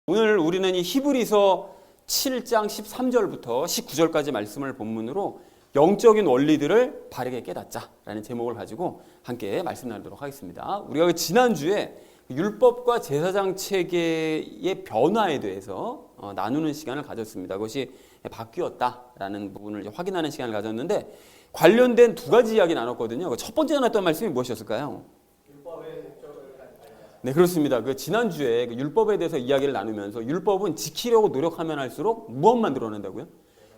오늘 우리는 이 히브리서 7장 13절부터 19절까지 말씀을 본문으로 영적인 원리들을 바르게 깨닫자라는 제목을 가지고 함께 말씀 나누도록 하겠습니다. 우리가 지난주에 율법과 제사장 체계의 변화에 대해서 나누는 시간을 가졌습니다. 그것이 바뀌었다라는 부분을 확인하는 시간을 가졌는데 관련된 두 가지 이야기 나눴거든요. 첫 번째 나눴던 말씀이 무엇이었을까요? 네, 그렇습니다. 지난주에 율법에 대해서 이야기를 나누면서 율법은 지키려고 노력하면 할수록 무엇만 드러난다고요?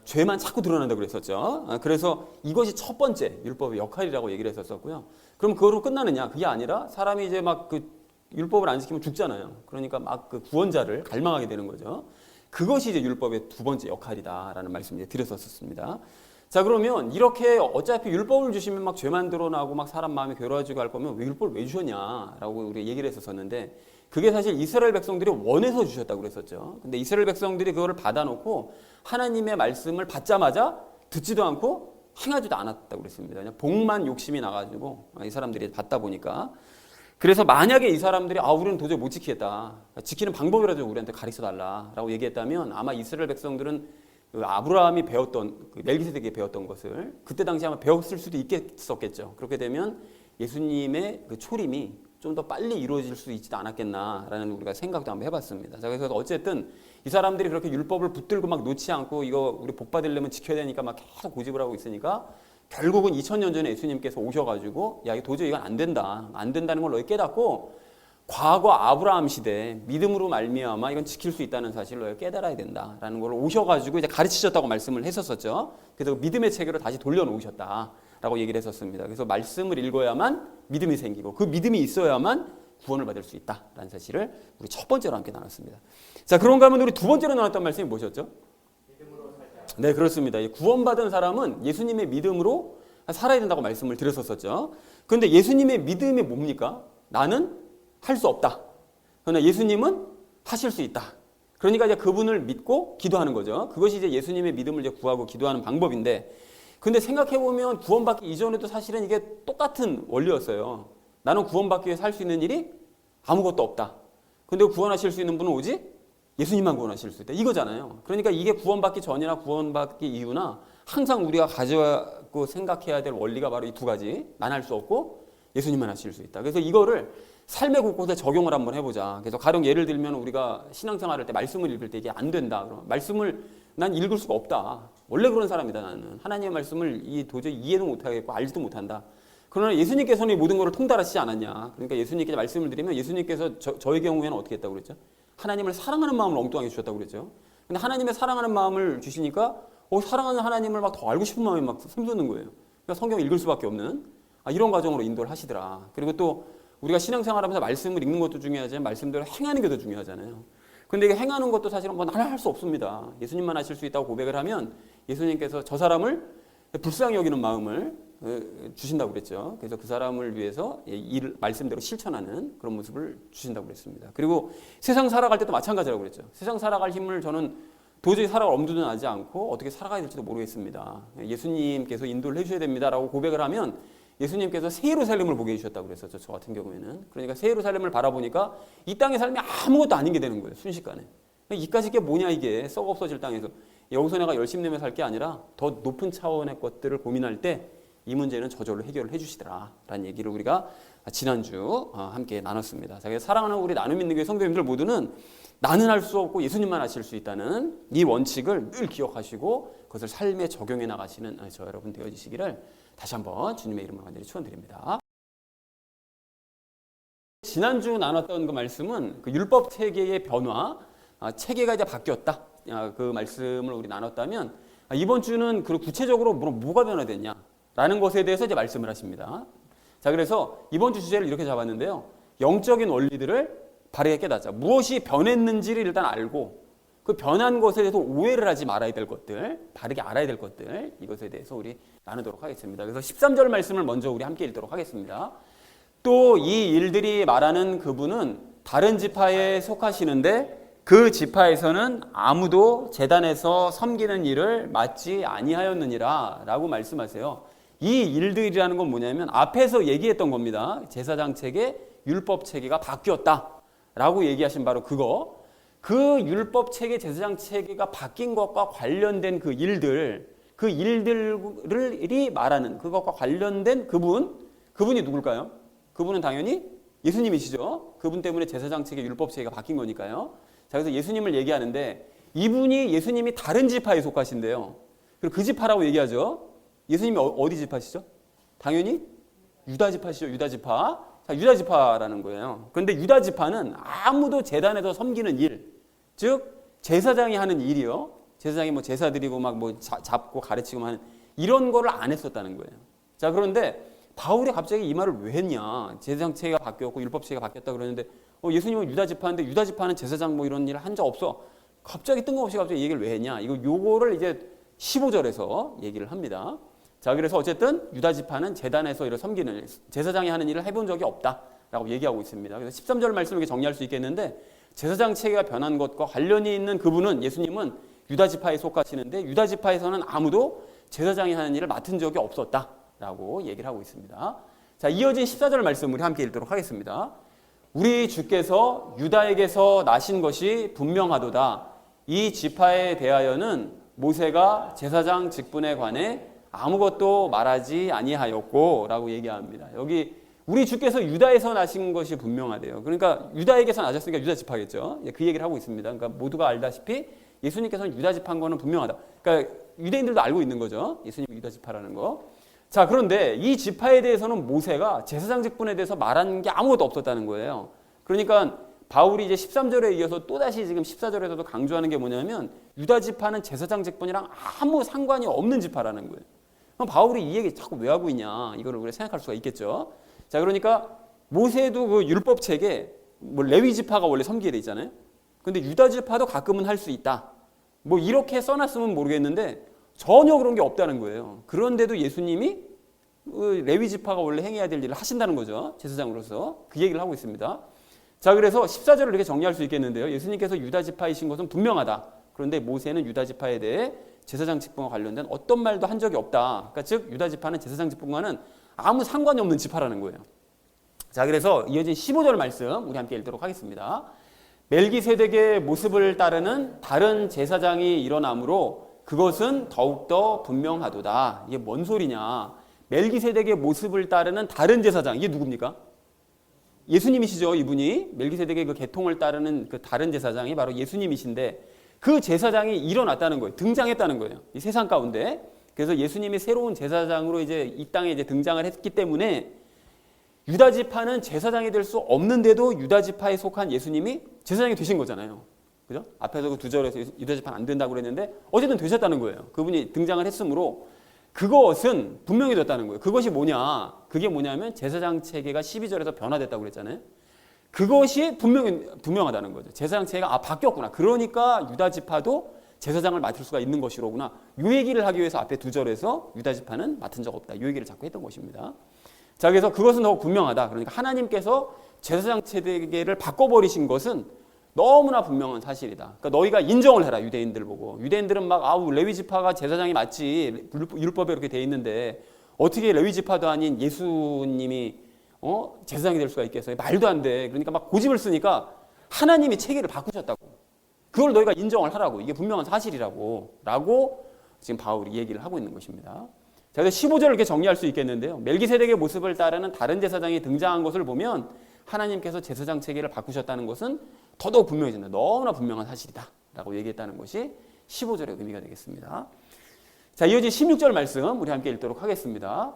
죄만 자꾸 드러난다고 그랬었죠. 그래서 이것이 첫 번째 율법의 역할이라고 얘기를 했었고요. 그럼 그거로 끝나느냐? 그게 아니라 사람이 이제 막 율법을 안 지키면 죽잖아요. 그러니까 막 구원자를 갈망하게 되는 거죠. 그것이 이제 율법의 두 번째 역할이다라는 말씀을 드렸었습니다. 자, 그러면 이렇게 어차피 율법을 주시면 막 죄만 드러나고 막 사람 마음이 괴로워지고 할 거면 왜 율법을 왜 주셨냐라고 우리 얘기를 했었었는데 그게 사실 이스라엘 백성들이 원해서 주셨다고 그랬었죠. 근데 이스라엘 백성들이 그거를 받아놓고 하나님의 말씀을 받자마자 듣지도 않고 행하지도 않았다고 그랬습니다. 그냥 복만 욕심이 나가지고 이 사람들이 받다 보니까 그래서 만약에 이 사람들이 우리는 도저히 못 지키겠다. 지키는 방법이라도 우리한테 가르쳐달라라고 얘기했다면 아마 이스라엘 백성들은 아브라함이 배웠던 멜기세덱이 배웠던 것을 그때 당시 아마 배웠을 수도 있겠었겠죠. 그렇게 되면 예수님의 초림이 좀 더 빨리 이루어질 수 있지도 않았겠나라는 우리가 생각도 한번 해봤습니다. 자, 그래서 어쨌든 이 사람들이 그렇게 율법을 붙들고 막 놓지 않고 이거 우리 복 받으려면 지켜야 되니까 막 계속 고집을 하고 있으니까 결국은 2000년 전에 예수님께서 오셔가지고 야, 도저히 이건 안 된다. 안 된다는 걸 너희 깨닫고 과거 아브라함 시대 믿음으로 말미암아 이건 지킬 수 있다는 사실을 너희가 깨달아야 된다라는 걸 오셔가지고 이제 가르치셨다고 말씀을 했었었죠. 그래서 믿음의 체계로 다시 돌려놓으셨다라고 얘기를 했었습니다. 그래서 말씀을 읽어야만 믿음이 생기고 그 믿음이 있어야만 구원을 받을 수 있다라는 사실을 우리 첫 번째로 함께 나눴습니다. 자, 그런가 하면 우리 두 번째로 나눴던 말씀이 무엇이었죠? 믿음으로 살자. 네, 그렇습니다. 구원받은 사람은 예수님의 믿음으로 살아야 된다고 말씀을 드렸었죠. 그런데 예수님의 믿음이 뭡니까? 나는 할 수 없다. 그러나 예수님은 하실 수 있다. 그러니까 이제 그분을 믿고 기도하는 거죠. 그것이 이제 예수님의 믿음을 이제 구하고 기도하는 방법인데, 근데 생각해보면 구원받기 이전에도 사실은 이게 똑같은 원리였어요. 나는 구원받기 위해서 할 수 있는 일이 아무것도 없다. 근데 구원하실 수 있는 분은 오직 예수님만 구원하실 수 있다. 이거잖아요. 그러니까 이게 구원받기 전이나 구원받기 이후나 항상 우리가 가져고 생각해야 될 원리가 바로 이 두 가지. 난 할 수 없고 예수님만 하실 수 있다. 그래서 이거를 삶의 곳곳에 적용을 한번 해보자. 그래서 가령 예를 들면 우리가 신앙생활 할 때 말씀을 읽을 때 이게 안 된다. 그럼 말씀을 난 읽을 수가 없다. 원래 그런 사람이다 나는. 하나님의 말씀을 도저히 이해도 못하겠고 알지도 못한다. 그러나 예수님께서는 모든 것을 통달하시지 않았냐. 그러니까 예수님께 말씀을 드리면 예수님께서 저의 경우에는 어떻게 했다고 그랬죠? 하나님을 사랑하는 마음을 엉뚱하게 주셨다고 그랬죠. 근데 하나님의 사랑하는 마음을 주시니까 사랑하는 하나님을 막 더 알고 싶은 마음이 막 샘솟는 거예요. 그러니까 성경을 읽을 수밖에 없는 이런 과정으로 인도를 하시더라. 그리고 또 우리가 신앙생활하면서 말씀을 읽는 것도 중요하지만 말씀대로 행하는 게 더 중요하잖아요. 근데 이게 행하는 것도 사실은 나는 할 수 없습니다. 예수님만 하실 수 있다고 고백을 하면 예수님께서 저 사람을 불쌍히 여기는 마음을 주신다고 그랬죠. 그래서 그 사람을 위해서 말씀대로 실천하는 그런 모습을 주신다고 그랬습니다. 그리고 세상 살아갈 때도 마찬가지라고 그랬죠. 세상 살아갈 힘을 저는 도저히 살아갈 엄두도 나지 않고 어떻게 살아가야 될지도 모르겠습니다. 예수님께서 인도를 해주셔야 됩니다라고 고백을 하면 예수님께서 새 예루살렘을 보게 해주셨다고 그랬었죠. 저 같은 경우에는. 그러니까 새 예루살렘을 바라보니까 이 땅의 삶이 아무것도 아닌 게 되는 거예요. 순식간에. 이까짓 게 뭐냐 이게 썩 없어질 땅에서. 여기서 내가 열심히 내며 살 게 아니라 더 높은 차원의 것들을 고민할 때 이 문제는 저절로 해결을 해주시더라 라는 얘기를 우리가 지난주 함께 나눴습니다. 그래서 사랑하는 우리 나눔 있는 교회 성도님들 모두는 나는 할 수 없고 예수님만 하실 수 있다는 이 원칙을 늘 기억하시고 그것을 삶에 적용해 나가시는 저 여러분 되어지시기를 다시 한번 주님의 이름으로 간절히 축원드립니다. 지난주 나눴던 그 말씀은 율법 체계의 변화, 체계가 이제 바뀌었다. 그 말씀을 우리 나눴다면 이번 주는 구체적으로 뭐가 변화됐냐라는 것에 대해서 이제 말씀을 하십니다. 자, 그래서 이번 주 주제를 이렇게 잡았는데요. 영적인 원리들을 바르게 깨닫자. 무엇이 변했는지를 일단 알고 그 변한 것에 대해서 오해를 하지 말아야 될 것들, 바르게 알아야 될 것들, 이것에 대해서 우리 나누도록 하겠습니다. 그래서 13절 말씀을 먼저 우리 함께 읽도록 하겠습니다. 또 이 일들이 말하는 그분은 다른 지파에 속하시는데 그 지파에서는 아무도 제단에서 섬기는 일을 맡지 아니하였느니라 라고 말씀하세요. 이 일들이라는 건 뭐냐면 앞에서 얘기했던 겁니다. 제사장 체계, 율법 체계가 바뀌었다 라고 얘기하신 바로 그거. 그 율법 체계, 제사장 체계가 바뀐 것과 관련된 그 일들이 말하는 그것과 관련된 그분이 누굴까요? 그분은 당연히 예수님이시죠. 그분 때문에 제사장 체계, 율법 체계가 바뀐 거니까요. 자, 그래서 예수님을 얘기하는데 이분이 예수님이 다른 지파에 속하신데요. 그리고 그 지파라고 얘기하죠. 예수님이 어디 지파시죠? 당연히 유다 지파시죠. 유다 지파. 자, 유다 지파라는 거예요. 그런데 유다 지파는 아무도 제단에서 섬기는 일, 즉 제사장이 하는 일이요. 제사장이 뭐 제사 드리고 막 뭐 잡고 가르치고 하는 이런 거를 안 했었다는 거예요. 자, 그런데 바울이 갑자기 이 말을 왜 했냐? 제사장 체계가 바뀌었고 율법 체계가 바뀌었다 그러는데 예수님은 유다 지파인데 유다 지파는 제사장 뭐 이런 일을 한 적 없어. 갑자기 뜬금없이 갑자기 얘기를 왜 했냐? 요거를 이제 15절에서 얘기를 합니다. 자, 그래서 어쨌든 유다 지파는 제단에서 이를 섬기는 제사장이 하는 일을 해본 적이 없다라고 얘기하고 있습니다. 그래서 13절 말씀을 이렇게 정리할 수 있겠는데 제사장 체계가 변한 것과 관련이 있는 그분은 예수님은 유다 지파에 속하시는데 유다 지파에서는 아무도 제사장이 하는 일을 맡은 적이 없었다라고 얘기를 하고 있습니다. 자, 이어진 14절 말씀 우리 함께 읽도록 하겠습니다. 우리 주께서 유다에게서 나신 것이 분명하도다. 이 지파에 대하여는 모세가 제사장 직분에 관해 아무것도 말하지 아니하였고 라고 얘기합니다. 여기 우리 주께서 유다에서 나신 것이 분명하대요. 그러니까 유다에게서 나셨으니까 유다 지파겠죠. 그 얘기를 하고 있습니다. 그러니까 모두가 알다시피 예수님께서는 유다 지파인 거는 분명하다. 그러니까 유대인들도 알고 있는 거죠. 예수님이 유다 지파라는 거. 자, 그런데 이 지파에 대해서는 모세가 제사장 직분에 대해서 말한 게 아무것도 없었다는 거예요. 그러니까 바울이 이제 13절에 이어서 또다시 지금 14절에서도 강조하는 게 뭐냐면 유다 지파는 제사장 직분이랑 아무 상관이 없는 지파라는 거예요. 그럼 바울이 이 얘기 자꾸 왜 하고 있냐 이거를 우리가 생각할 수가 있겠죠. 자, 그러니까 모세도 그 율법 체계 뭐 레위 지파가 원래 섬기게 돼 있잖아요. 근데 유다 지파도 가끔은 할 수 있다. 뭐 이렇게 써놨으면 모르겠는데 전혀 그런 게 없다는 거예요. 그런데도 예수님이 레위 지파가 원래 행해야 될 일을 하신다는 거죠. 제사장으로서 그 얘기를 하고 있습니다. 자, 그래서 14절을 이렇게 정리할 수 있겠는데요. 예수님께서 유다 지파이신 것은 분명하다. 그런데 모세는 유다 지파에 대해 제사장 직분과 관련된 어떤 말도 한 적이 없다. 그러니까 즉 유다 지파는 제사장 직분과는 아무 상관이 없는 지파라는 거예요. 자, 그래서 이어진 15절 말씀 우리 함께 읽도록 하겠습니다. 멜기세덱의 모습을 따르는 다른 제사장이 일어나므로 그것은 더욱더 분명하도다. 이게 뭔 소리냐? 멜기세덱의 모습을 따르는 다른 제사장, 이게 누굽니까? 예수님이시죠. 이분이 멜기세덱의 그 계통을 따르는 그 다른 제사장이 바로 예수님이신데 그 제사장이 일어났다는 거예요. 등장했다는 거예요. 이 세상 가운데. 그래서 예수님이 새로운 제사장으로 이제 이 땅에 이제 등장을 했기 때문에 유다 지파는 제사장이 될 수 없는데도 유다 지파에 속한 예수님이 제사장이 되신 거잖아요. 그죠? 앞에서 그 두 절에서 유다 지파는 안 된다고 그랬는데 어쨌든 되셨다는 거예요. 그분이 등장을 했으므로 그것은 분명해졌다는 거예요. 그것이 뭐냐? 그게 뭐냐면 제사장 체계가 12절에서 변화됐다고 그랬잖아요. 그것이 분명하다는 거죠. 제사장 체계가 바뀌었구나. 그러니까 유다 지파도 제사장을 맡을 수가 있는 것이로구나. 이 얘기를 하기 위해서 앞에 두 절에서 유다 지파는 맡은 적 없다. 이 얘기를 자꾸 했던 것입니다. 자, 그래서 그것은 더욱 분명하다. 그러니까 하나님께서 제사장 체계를 바꿔버리신 것은 너무나 분명한 사실이다. 그러니까 너희가 인정을 해라. 유대인들 보고. 유대인들은 막 레위 지파가 제사장이 맞지. 율법에 이렇게 돼 있는데 어떻게 레위 지파도 아닌 예수님이 제사장이 될 수가 있겠어요? 말도 안 돼. 그러니까 막 고집을 쓰니까 하나님이 체계를 바꾸셨다고. 그걸 너희가 인정을 하라고. 이게 분명한 사실이라고. 라고 지금 바울이 얘기를 하고 있는 것입니다. 자, 그래서 15절을 이렇게 정리할 수 있겠는데요. 멜기세덱의 모습을 따르는 다른 제사장이 등장한 것을 보면 하나님께서 제사장 체계를 바꾸셨다는 것은 더더욱 분명해진다. 너무나 분명한 사실이다. 라고 얘기했다는 것이 15절의 의미가 되겠습니다. 자, 이어진 16절 말씀 우리 함께 읽도록 하겠습니다.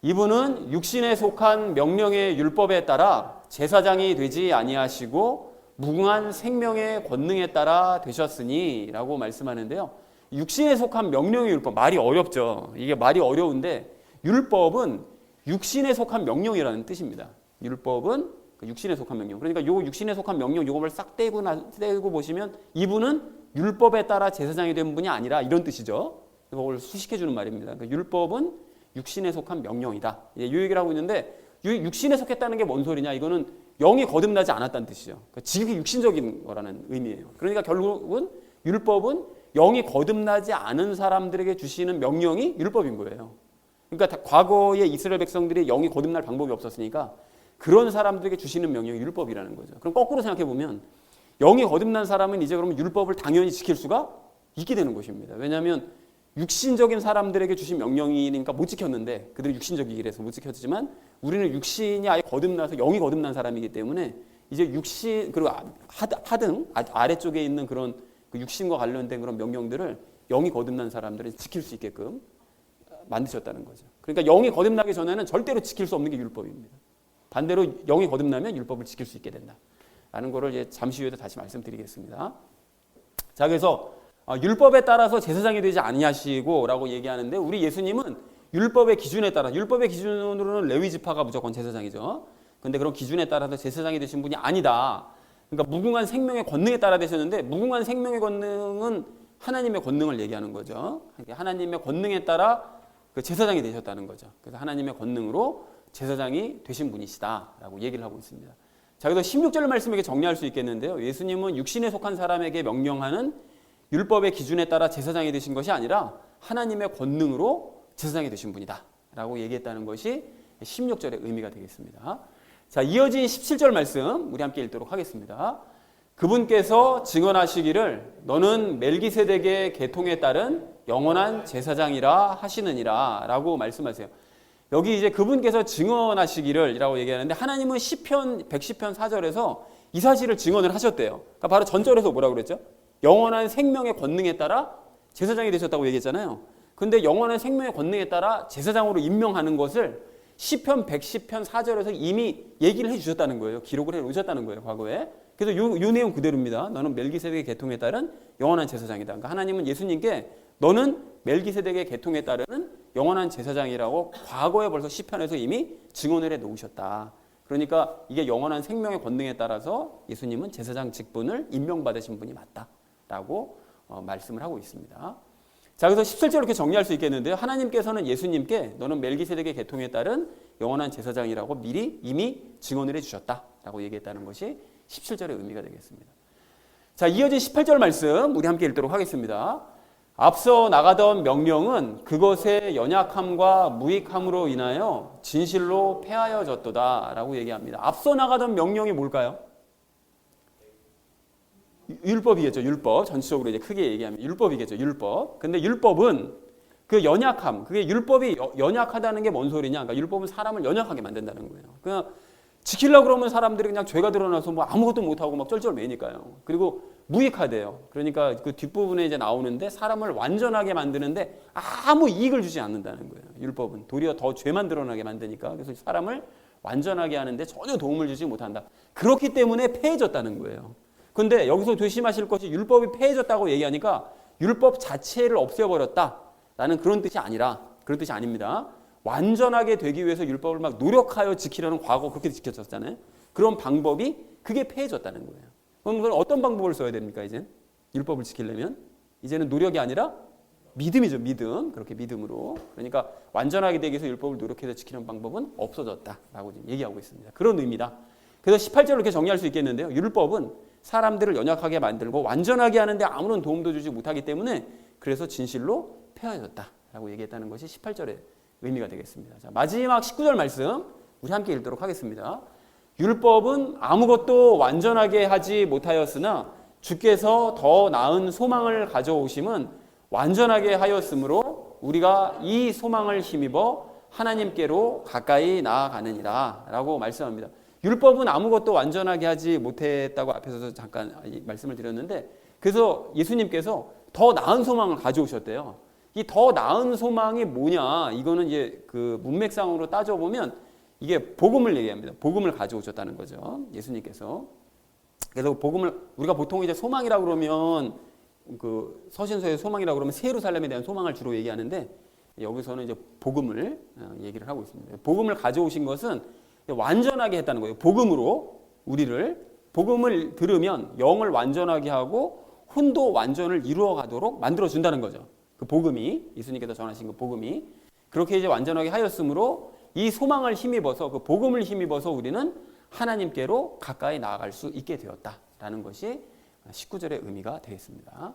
이분은 육신에 속한 명령의 율법에 따라 제사장이 되지 아니하시고 무궁한 생명의 권능에 따라 되셨으니 라고 말씀하는데요. 육신에 속한 명령의 율법, 말이 어렵죠. 이게 말이 어려운데 율법은 육신에 속한 명령이라는 뜻입니다. 율법은 육신에 속한 명령. 그러니까 요 육신에 속한 명령 요걸 싹 떼고 보시면 이분은 율법에 따라 제사장이 된 분이 아니라 이런 뜻이죠. 이걸 수식해 주는 말입니다. 그러니까 율법은 육신에 속한 명령이다. 이 얘기를 하고 있는데 육신에 속했다는 게 뭔 소리냐? 이거는 영이 거듭나지 않았다는 뜻이죠. 그러니까 지극히 육신적인 거라는 의미예요. 그러니까 결국은 율법은 영이 거듭나지 않은 사람들에게 주시는 명령이 율법인 거예요. 그러니까 과거에 이스라엘 백성들이 영이 거듭날 방법이 없었으니까 그런 사람들에게 주시는 명령이 율법이라는 거죠. 그럼 거꾸로 생각해 보면 영이 거듭난 사람은 이제 그러면 율법을 당연히 지킬 수가 있게 되는 것입니다. 왜냐하면 육신적인 사람들에게 주신 명령이니까 못 지켰는데, 그들이 육신적이라서 못 지켰지만 우리는 육신이 아예 거듭나서 영이 거듭난 사람이기 때문에 이제 육신, 그리고 하등 아래쪽에 있는 그런 그 육신과 관련된 그런 명령들을 영이 거듭난 사람들이 지킬 수 있게끔 만드셨다는 거죠. 그러니까 영이 거듭나기 전에는 절대로 지킬 수 없는 게 율법입니다. 반대로 영이 거듭나면 율법을 지킬 수 있게 된다라는 거를 이제 잠시 후에도 다시 말씀드리겠습니다. 자, 그래서 율법에 따라서 제사장이 되지 아니하시고라고 얘기하는데, 우리 예수님은 율법의 기준에 따라, 율법의 기준으로는 레위 지파가 무조건 제사장이죠. 근데 그런 기준에 따라서 제사장이 되신 분이 아니다. 그러니까 무궁한 생명의 권능에 따라 되셨는데, 무궁한 생명의 권능은 하나님의 권능을 얘기하는 거죠. 하나님의 권능에 따라 그 제사장이 되셨다는 거죠. 그래서 하나님의 권능으로 제사장이 되신 분이시다라고 얘기를 하고 있습니다. 자, 그래서 16절 말씀에게 정리할 수 있겠는데요. 예수님은 육신에 속한 사람에게 명령하는 율법의 기준에 따라 제사장이 되신 것이 아니라 하나님의 권능으로 제사장이 되신 분이다 라고 얘기했다는 것이 16절의 의미가 되겠습니다. 자, 이어진 17절 말씀 우리 함께 읽도록 하겠습니다. 그분께서 증언하시기를 너는 멜기세덱의 계통에 따른 영원한 제사장이라 하시느니라 라고 말씀하세요. 여기 이제 그분께서 증언하시기를 이라고 얘기하는데, 하나님은 시편 110편 4절에서 이 사실을 증언을 하셨대요. 그러니까 바로 전절에서 뭐라고 그랬죠? 영원한 생명의 권능에 따라 제사장이 되셨다고 얘기했잖아요. 근데 영원한 생명의 권능에 따라 제사장으로 임명하는 것을 시편 110편 4절에서 이미 얘기를 해주셨다는 거예요. 기록을 해놓으셨다는 거예요, 과거에. 그래서 요 내용 그대로입니다. 너는 멜기세덱의 계통에 따른 영원한 제사장이다. 그러니까 하나님은 예수님께 너는 멜기세덱의 계통에 따르는 영원한 제사장이라고 과거에 벌써 시편에서 이미 증언을 해놓으셨다. 그러니까 이게 영원한 생명의 권능에 따라서 예수님은 제사장 직분을 임명받으신 분이 맞다라고 말씀을 하고 있습니다. 자, 그래서 17절 이렇게 정리할 수 있겠는데요. 하나님께서는 예수님께 너는 멜기세덱의 계통에 따른 영원한 제사장이라고 미리 이미 증언을 해주셨다라고 얘기했다는 것이 17절의 의미가 되겠습니다. 자, 이어진 18절 말씀 우리 함께 읽도록 하겠습니다. 앞서 나가던 명령은 그것의 연약함과 무익함으로 인하여 진실로 폐하여졌도다 라고 얘기합니다. 앞서 나가던 명령이 뭘까요? 율법이겠죠. 율법. 전체적으로 이제 크게 얘기하면 율법이겠죠. 율법. 근데 율법은 그 연약함, 그게 율법이 연약하다는 게 뭔 소리냐? 그러니까 율법은 사람을 연약하게 만든다는 거예요. 그냥 지키려고 그러면 사람들이 그냥 죄가 드러나서 뭐 아무것도 못하고 막 쩔쩔매니까요. 그리고 무익하대요. 그러니까 그 뒷부분에 이제 나오는데 사람을 완전하게 만드는데 아무 이익을 주지 않는다는 거예요. 율법은 도리어 더 죄만 드러나게 만드니까. 그래서 사람을 완전하게 하는데 전혀 도움을 주지 못한다. 그렇기 때문에 폐해졌다는 거예요. 근데 여기서 조심하실 것이, 율법이 폐해졌다고 얘기하니까 율법 자체를 없애버렸다라는 그런 뜻이 아니라, 그런 뜻이 아닙니다. 완전하게 되기 위해서 율법을 막 노력하여 지키려는, 과거 그렇게 지켰었잖아요. 그런 방법이 그게 폐해졌다는 거예요. 그럼 어떤 방법을 써야 됩니까? 이제 율법을 지키려면 이제는 노력이 아니라 믿음이죠. 믿음. 그렇게 믿음으로. 그러니까 완전하게 되기 위해서 율법을 노력해서 지키는 방법은 없어졌다라고 지금 얘기하고 있습니다. 그런 의미다. 그래서 18절을 이렇게 정리할 수 있겠는데요. 율법은 사람들을 연약하게 만들고 완전하게 하는데 아무런 도움도 주지 못하기 때문에 그래서 진실로 폐하여졌다라고 얘기했다는 것이 18절의 의미가 되겠습니다. 자, 마지막 19절 말씀 우리 함께 읽도록 하겠습니다. 율법은 아무것도 완전하게 하지 못하였으나 주께서 더 나은 소망을 가져오심은 완전하게 하였으므로 우리가 이 소망을 힘입어 하나님께로 가까이 나아가느니라 라고 말씀합니다. 율법은 아무것도 완전하게 하지 못했다고 앞에서 잠깐 말씀을 드렸는데, 그래서 예수님께서 더 나은 소망을 가져오셨대요. 이 더 나은 소망이 뭐냐? 이거는 이제 그 문맥상으로 따져보면 이게 복음을 얘기합니다. 복음을 가져오셨다는 거죠. 예수님께서. 그래서 복음을, 우리가 보통 이제 소망이라고 그러면 그 서신서의 소망이라고 그러면 새 예루살렘에 대한 소망을 주로 얘기하는데, 여기서는 이제 복음을 얘기를 하고 있습니다. 복음을 가져오신 것은 완전하게 했다는 거예요. 복음으로 우리를, 복음을 들으면 영을 완전하게 하고 혼도 완전을 이루어 가도록 만들어 준다는 거죠. 그 복음이, 예수님께서 전하신 그 복음이 그렇게 이제 완전하게 하였으므로 이 소망을 힘입어서, 그 복음을 힘입어서 우리는 하나님께로 가까이 나아갈 수 있게 되었다라는 것이 19절의 의미가 되겠습니다.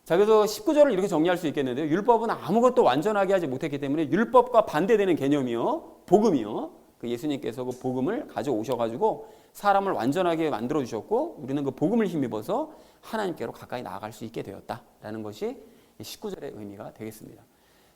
자, 그래서 19절을 이렇게 정리할 수 있겠는데요. 율법은 아무것도 완전하게 하지 못했기 때문에 율법과 반대되는 개념이요, 복음이요. 그 예수님께서 그 복음을 가져오셔가지고 사람을 완전하게 만들어 주셨고 우리는 그 복음을 힘입어서 하나님께로 가까이 나아갈 수 있게 되었다라는 것이 19절의 의미가 되겠습니다.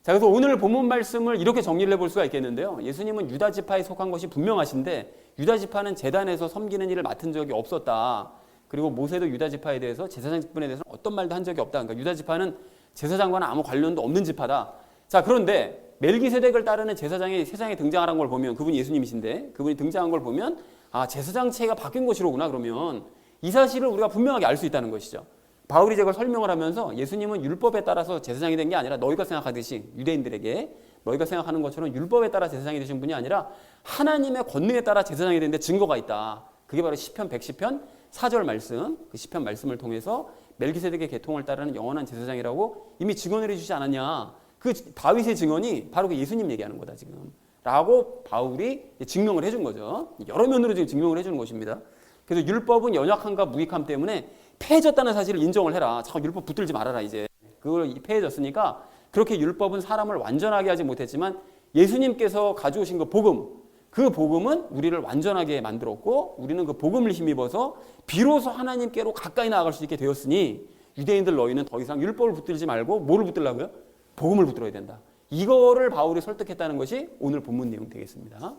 자, 그래서 오늘 본문 말씀을 이렇게 정리를 해볼 수가 있겠는데요. 예수님은 유다 지파에 속한 것이 분명하신데 유다 지파는 제단에서 섬기는 일을 맡은 적이 없었다. 그리고 모세도 유다 지파에 대해서 제사장 직분에 대해서는 어떤 말도 한 적이 없다. 그러니까 유다 지파는 제사장과는 아무 관련도 없는 지파다. 자, 그런데 멜기세덱을 따르는 제사장이 세상에 등장한 걸 보면 그분이 예수님이신데 그분이 등장한 걸 보면 아, 제사장 체계가 바뀐 것이로구나. 그러면 이 사실을 우리가 분명하게 알 수 있다는 것이죠. 바울이 제가 설명을 하면서 예수님은 율법에 따라서 제사장이 된 게 아니라 너희가 생각하듯이 유대인들에게 너희가 생각하는 것처럼 율법에 따라 제사장이 되신 분이 아니라 하나님의 권능에 따라 제사장이 되는데 증거가 있다. 그게 바로 시편 110편 4절 말씀, 그 시편 말씀을 통해서 멜기세덱의 계통을 따르는 영원한 제사장이라고 이미 증언을 해주지 않았냐. 그 다윗의 증언이 바로 그 예수님 얘기하는 거다 지금. 라고 바울이 증명을 해준 거죠. 여러 면으로 지금 증명을 해주는 것입니다. 그래서 율법은 연약함과 무익함 때문에 폐해졌다는 사실을 인정을 해라. 자꾸 율법 붙들지 말아라 이제. 그걸 폐해졌으니까 그렇게 율법은 사람을 완전하게 하지 못했지만 예수님께서 가져오신 그 복음, 그 복음은 우리를 완전하게 만들었고 우리는 그 복음을 힘입어서 비로소 하나님께로 가까이 나아갈 수 있게 되었으니 유대인들 너희는 더 이상 율법을 붙들지 말고 뭐를 붙들라고요? 복음을 붙들어야 된다. 이거를 바울이 설득했다는 것이 오늘 본문 내용 되겠습니다.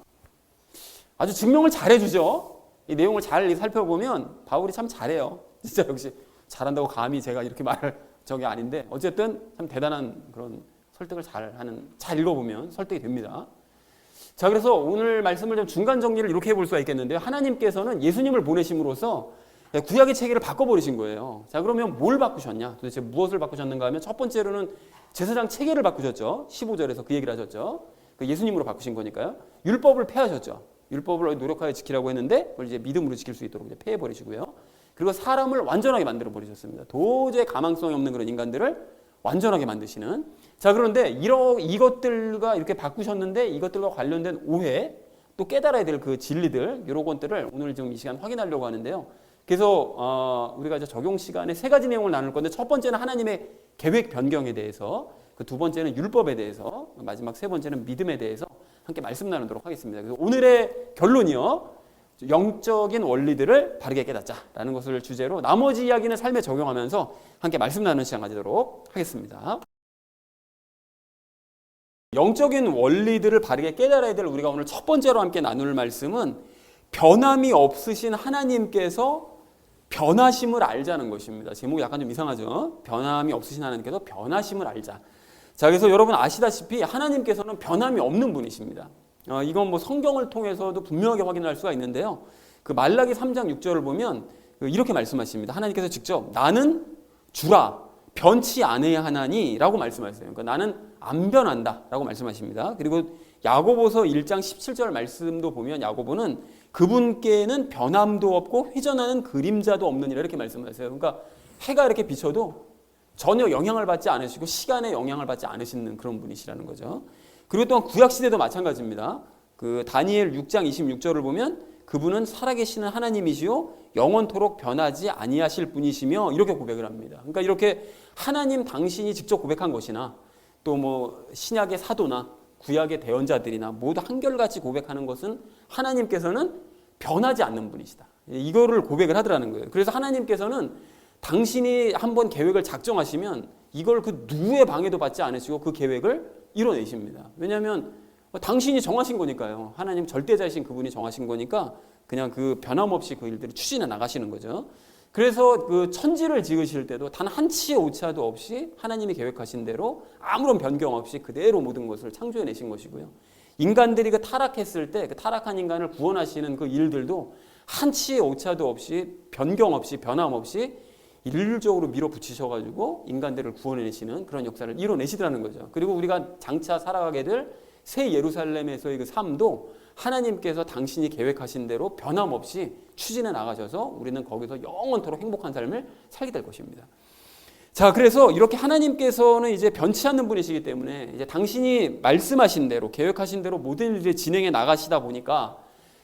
아주 증명을 잘해주죠. 이 내용을 잘 살펴보면 바울이 참 잘해요. 진짜 역시 잘한다고 감히 제가 이렇게 말할 적이 아닌데 어쨌든 참 대단한 그런 설득을 잘 읽어보면 설득이 됩니다. 자, 그래서 오늘 말씀을 좀 중간 정리를 이렇게 해볼 수가 있겠는데요. 하나님께서는 예수님을 보내심으로써 구약의 체계를 바꿔버리신 거예요. 자, 그러면 뭘 바꾸셨냐? 도대체 무엇을 바꾸셨는가 하면 첫 번째로는 제사장 체계를 바꾸셨죠. 15절에서 그 얘기를 하셨죠. 그 예수님으로 바꾸신 거니까요. 율법을 폐하셨죠. 율법을 노력하여 지키라고 했는데 그걸 이제 믿음으로 지킬 수 있도록 이제 폐해버리시고요. 그리고 사람을 완전하게 만들어 버리셨습니다. 도저히 가망성이 없는 그런 인간들을 완전하게 만드시는. 자, 그런데 이것들과 이렇게 바꾸셨는데 이것들과 관련된 오해, 또 깨달아야 될 그 진리들, 이런 것들을 오늘 좀 이 시간 확인하려고 하는데요. 그래서 우리가 이제 적용 시간에 세 가지 내용을 나눌 건데 첫 번째는 하나님의 계획 변경에 대해서, 그 두 번째는 율법에 대해서, 마지막 세 번째는 믿음에 대해서 함께 말씀 나누도록 하겠습니다. 그래서 오늘의 결론이요, 영적인 원리들을 바르게 깨닫자라는 것을 주제로 나머지 이야기는 삶에 적용하면서 함께 말씀 나누는 시간 가지도록 하겠습니다. 영적인 원리들을 바르게 깨달아야 될 우리가 오늘 첫 번째로 함께 나눌 말씀은 변함이 없으신 하나님께서 변하심을 알자는 것입니다. 제목이 약간 좀 이상하죠? 변함이 없으신 하나님께서 변하심을 알자. 자, 그래서 여러분 아시다시피 하나님께서는 변함이 없는 분이십니다. 이건 뭐 성경을 통해서도 분명하게 확인할 수가 있는데요. 그 말라기 3장 6절을 보면 이렇게 말씀하십니다. 하나님께서 직접 나는 주라 변치 않아야 하나니 라고 말씀하세요. 그러니까 나는 안 변한다 라고 말씀하십니다. 그리고 야고보서 1장 17절 말씀도 보면 야고보는 그분께는 변함도 없고 회전하는 그림자도 없느니라 이렇게 말씀하세요. 그러니까 해가 이렇게 비쳐도 전혀 영향을 받지 않으시고 시간에 영향을 받지 않으시는 그런 분이시라는 거죠. 그리고 또한 구약시대도 마찬가지입니다. 그 다니엘 6장 26절을 보면 그분은 살아계시는 하나님이시요 영원토록 변하지 아니하실 분이시며 이렇게 고백을 합니다. 그러니까 이렇게 하나님 당신이 직접 고백한 것이나 또 뭐 신약의 사도나 구약의 대언자들이나 모두 한결같이 고백하는 것은 하나님께서는 변하지 않는 분이시다. 이거를 고백을 하더라는 거예요. 그래서 하나님께서는 당신이 한번 계획을 작정하시면 이걸 그 누구의 방해도 받지 않으시고 그 계획을 이뤄내십니다. 왜냐하면 당신이 정하신 거니까요. 하나님 절대자이신 그분이 정하신 거니까 그냥 그 변함없이 그 일들을 추진해 나가시는 거죠. 그래서 그 천지를 지으실 때도 단 한 치의 오차도 없이 하나님이 계획하신 대로 아무런 변경 없이 그대로 모든 것을 창조해내신 것이고요. 인간들이 그 타락했을 때 그 타락한 인간을 구원하시는 그 일들도 한 치의 오차도 없이 변경 없이 변함 없이 일률적으로 밀어붙이셔가지고 인간들을 구원해내시는 그런 역사를 이뤄내시더라는 거죠. 그리고 우리가 장차 살아가게 될 새 예루살렘에서의 그 삶도 하나님께서 당신이 계획하신 대로 변함없이 추진해 나가셔서 우리는 거기서 영원토록 행복한 삶을 살게 될 것입니다. 자, 그래서 이렇게 하나님께서는 이제 변치 않는 분이시기 때문에 이제 당신이 말씀하신 대로 계획하신 대로 모든 일을 진행해 나가시다 보니까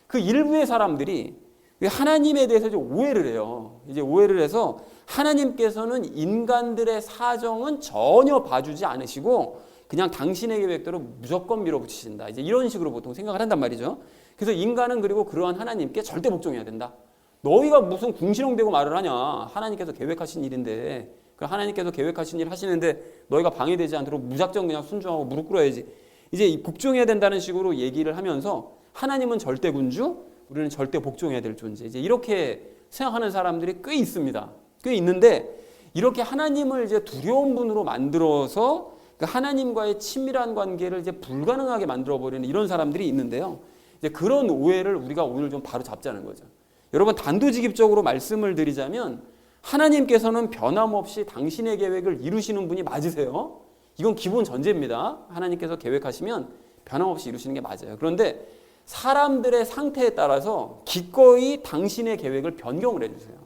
그 일부의 사람들이 하나님에 대해서 이제 오해를 해요. 이제 오해를 해서 하나님께서는 인간들의 사정은 전혀 봐주지 않으시고 그냥 당신의 계획대로 무조건 밀어붙이신다. 이제 이런 식으로 보통 생각을 한단 말이죠. 그래서 인간은 그리고 그러한 하나님께 절대 복종해야 된다. 너희가 무슨 궁시렁대고 말을 하냐. 하나님께서 계획하신 일인데, 그 하나님께서 계획하신 일 하시는데 너희가 방해되지 않도록 무작정 그냥 순종하고 무릎 꿇어야지. 이제 복종해야 된다는 식으로 얘기를 하면서 하나님은 절대 군주, 우리는 절대 복종해야 될 존재. 이제 이렇게 생각하는 사람들이 꽤 있습니다. 꽤 있는데 이렇게 하나님을 이제 두려운 분으로 만들어서 그 하나님과의 친밀한 관계를 이제 불가능하게 만들어 버리는 이런 사람들이 있는데요. 이제 그런 오해를 우리가 오늘 좀 바로 잡자는 거죠. 여러분 단도직입적으로 말씀을 드리자면 하나님께서는 변함없이 당신의 계획을 이루시는 분이 맞으세요. 이건 기본 전제입니다. 하나님께서 계획하시면 변함없이 이루시는 게 맞아요. 그런데 사람들의 상태에 따라서 기꺼이 당신의 계획을 변경을 해주세요.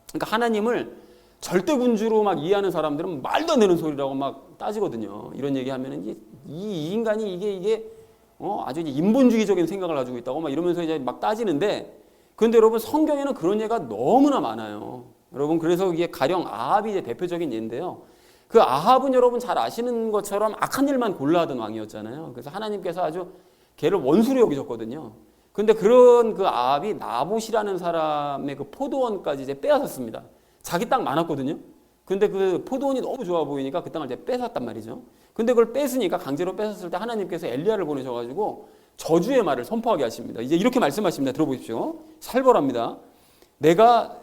그러니까 하나님을 절대 군주로 막 이해하는 사람들은 말도 안 되는 소리라고 막 따지거든요. 이런 얘기하면 이 인간이 이게 아주 인본주의적인 생각을 가지고 있다고 막 이러면서 이제 막 따지는데, 그런데 여러분 성경에는 그런 예가 너무나 많아요. 여러분 그래서 이게 가령 아합이 이제 대표적인 예인데요. 그 아합은 여러분 잘 아시는 것처럼 악한 일만 골라하던 왕이었잖아요. 그래서 하나님께서 아주 걔를 원수로 여기셨거든요. 그런데 그런 그 아합이 나봇이라는 사람의 그 포도원까지 이제 빼앗았습니다. 자기 땅 많았거든요. 근데 그 포도원이 너무 좋아 보이니까 그 땅을 이제 뺏었단 말이죠. 근데 그걸 뺏으니까 강제로 뺏었을 때 하나님께서 엘리야를 보내셔가지고 저주의 말을 선포하게 하십니다. 이제 이렇게 말씀하십니다. 들어보십시오. 살벌합니다. 네가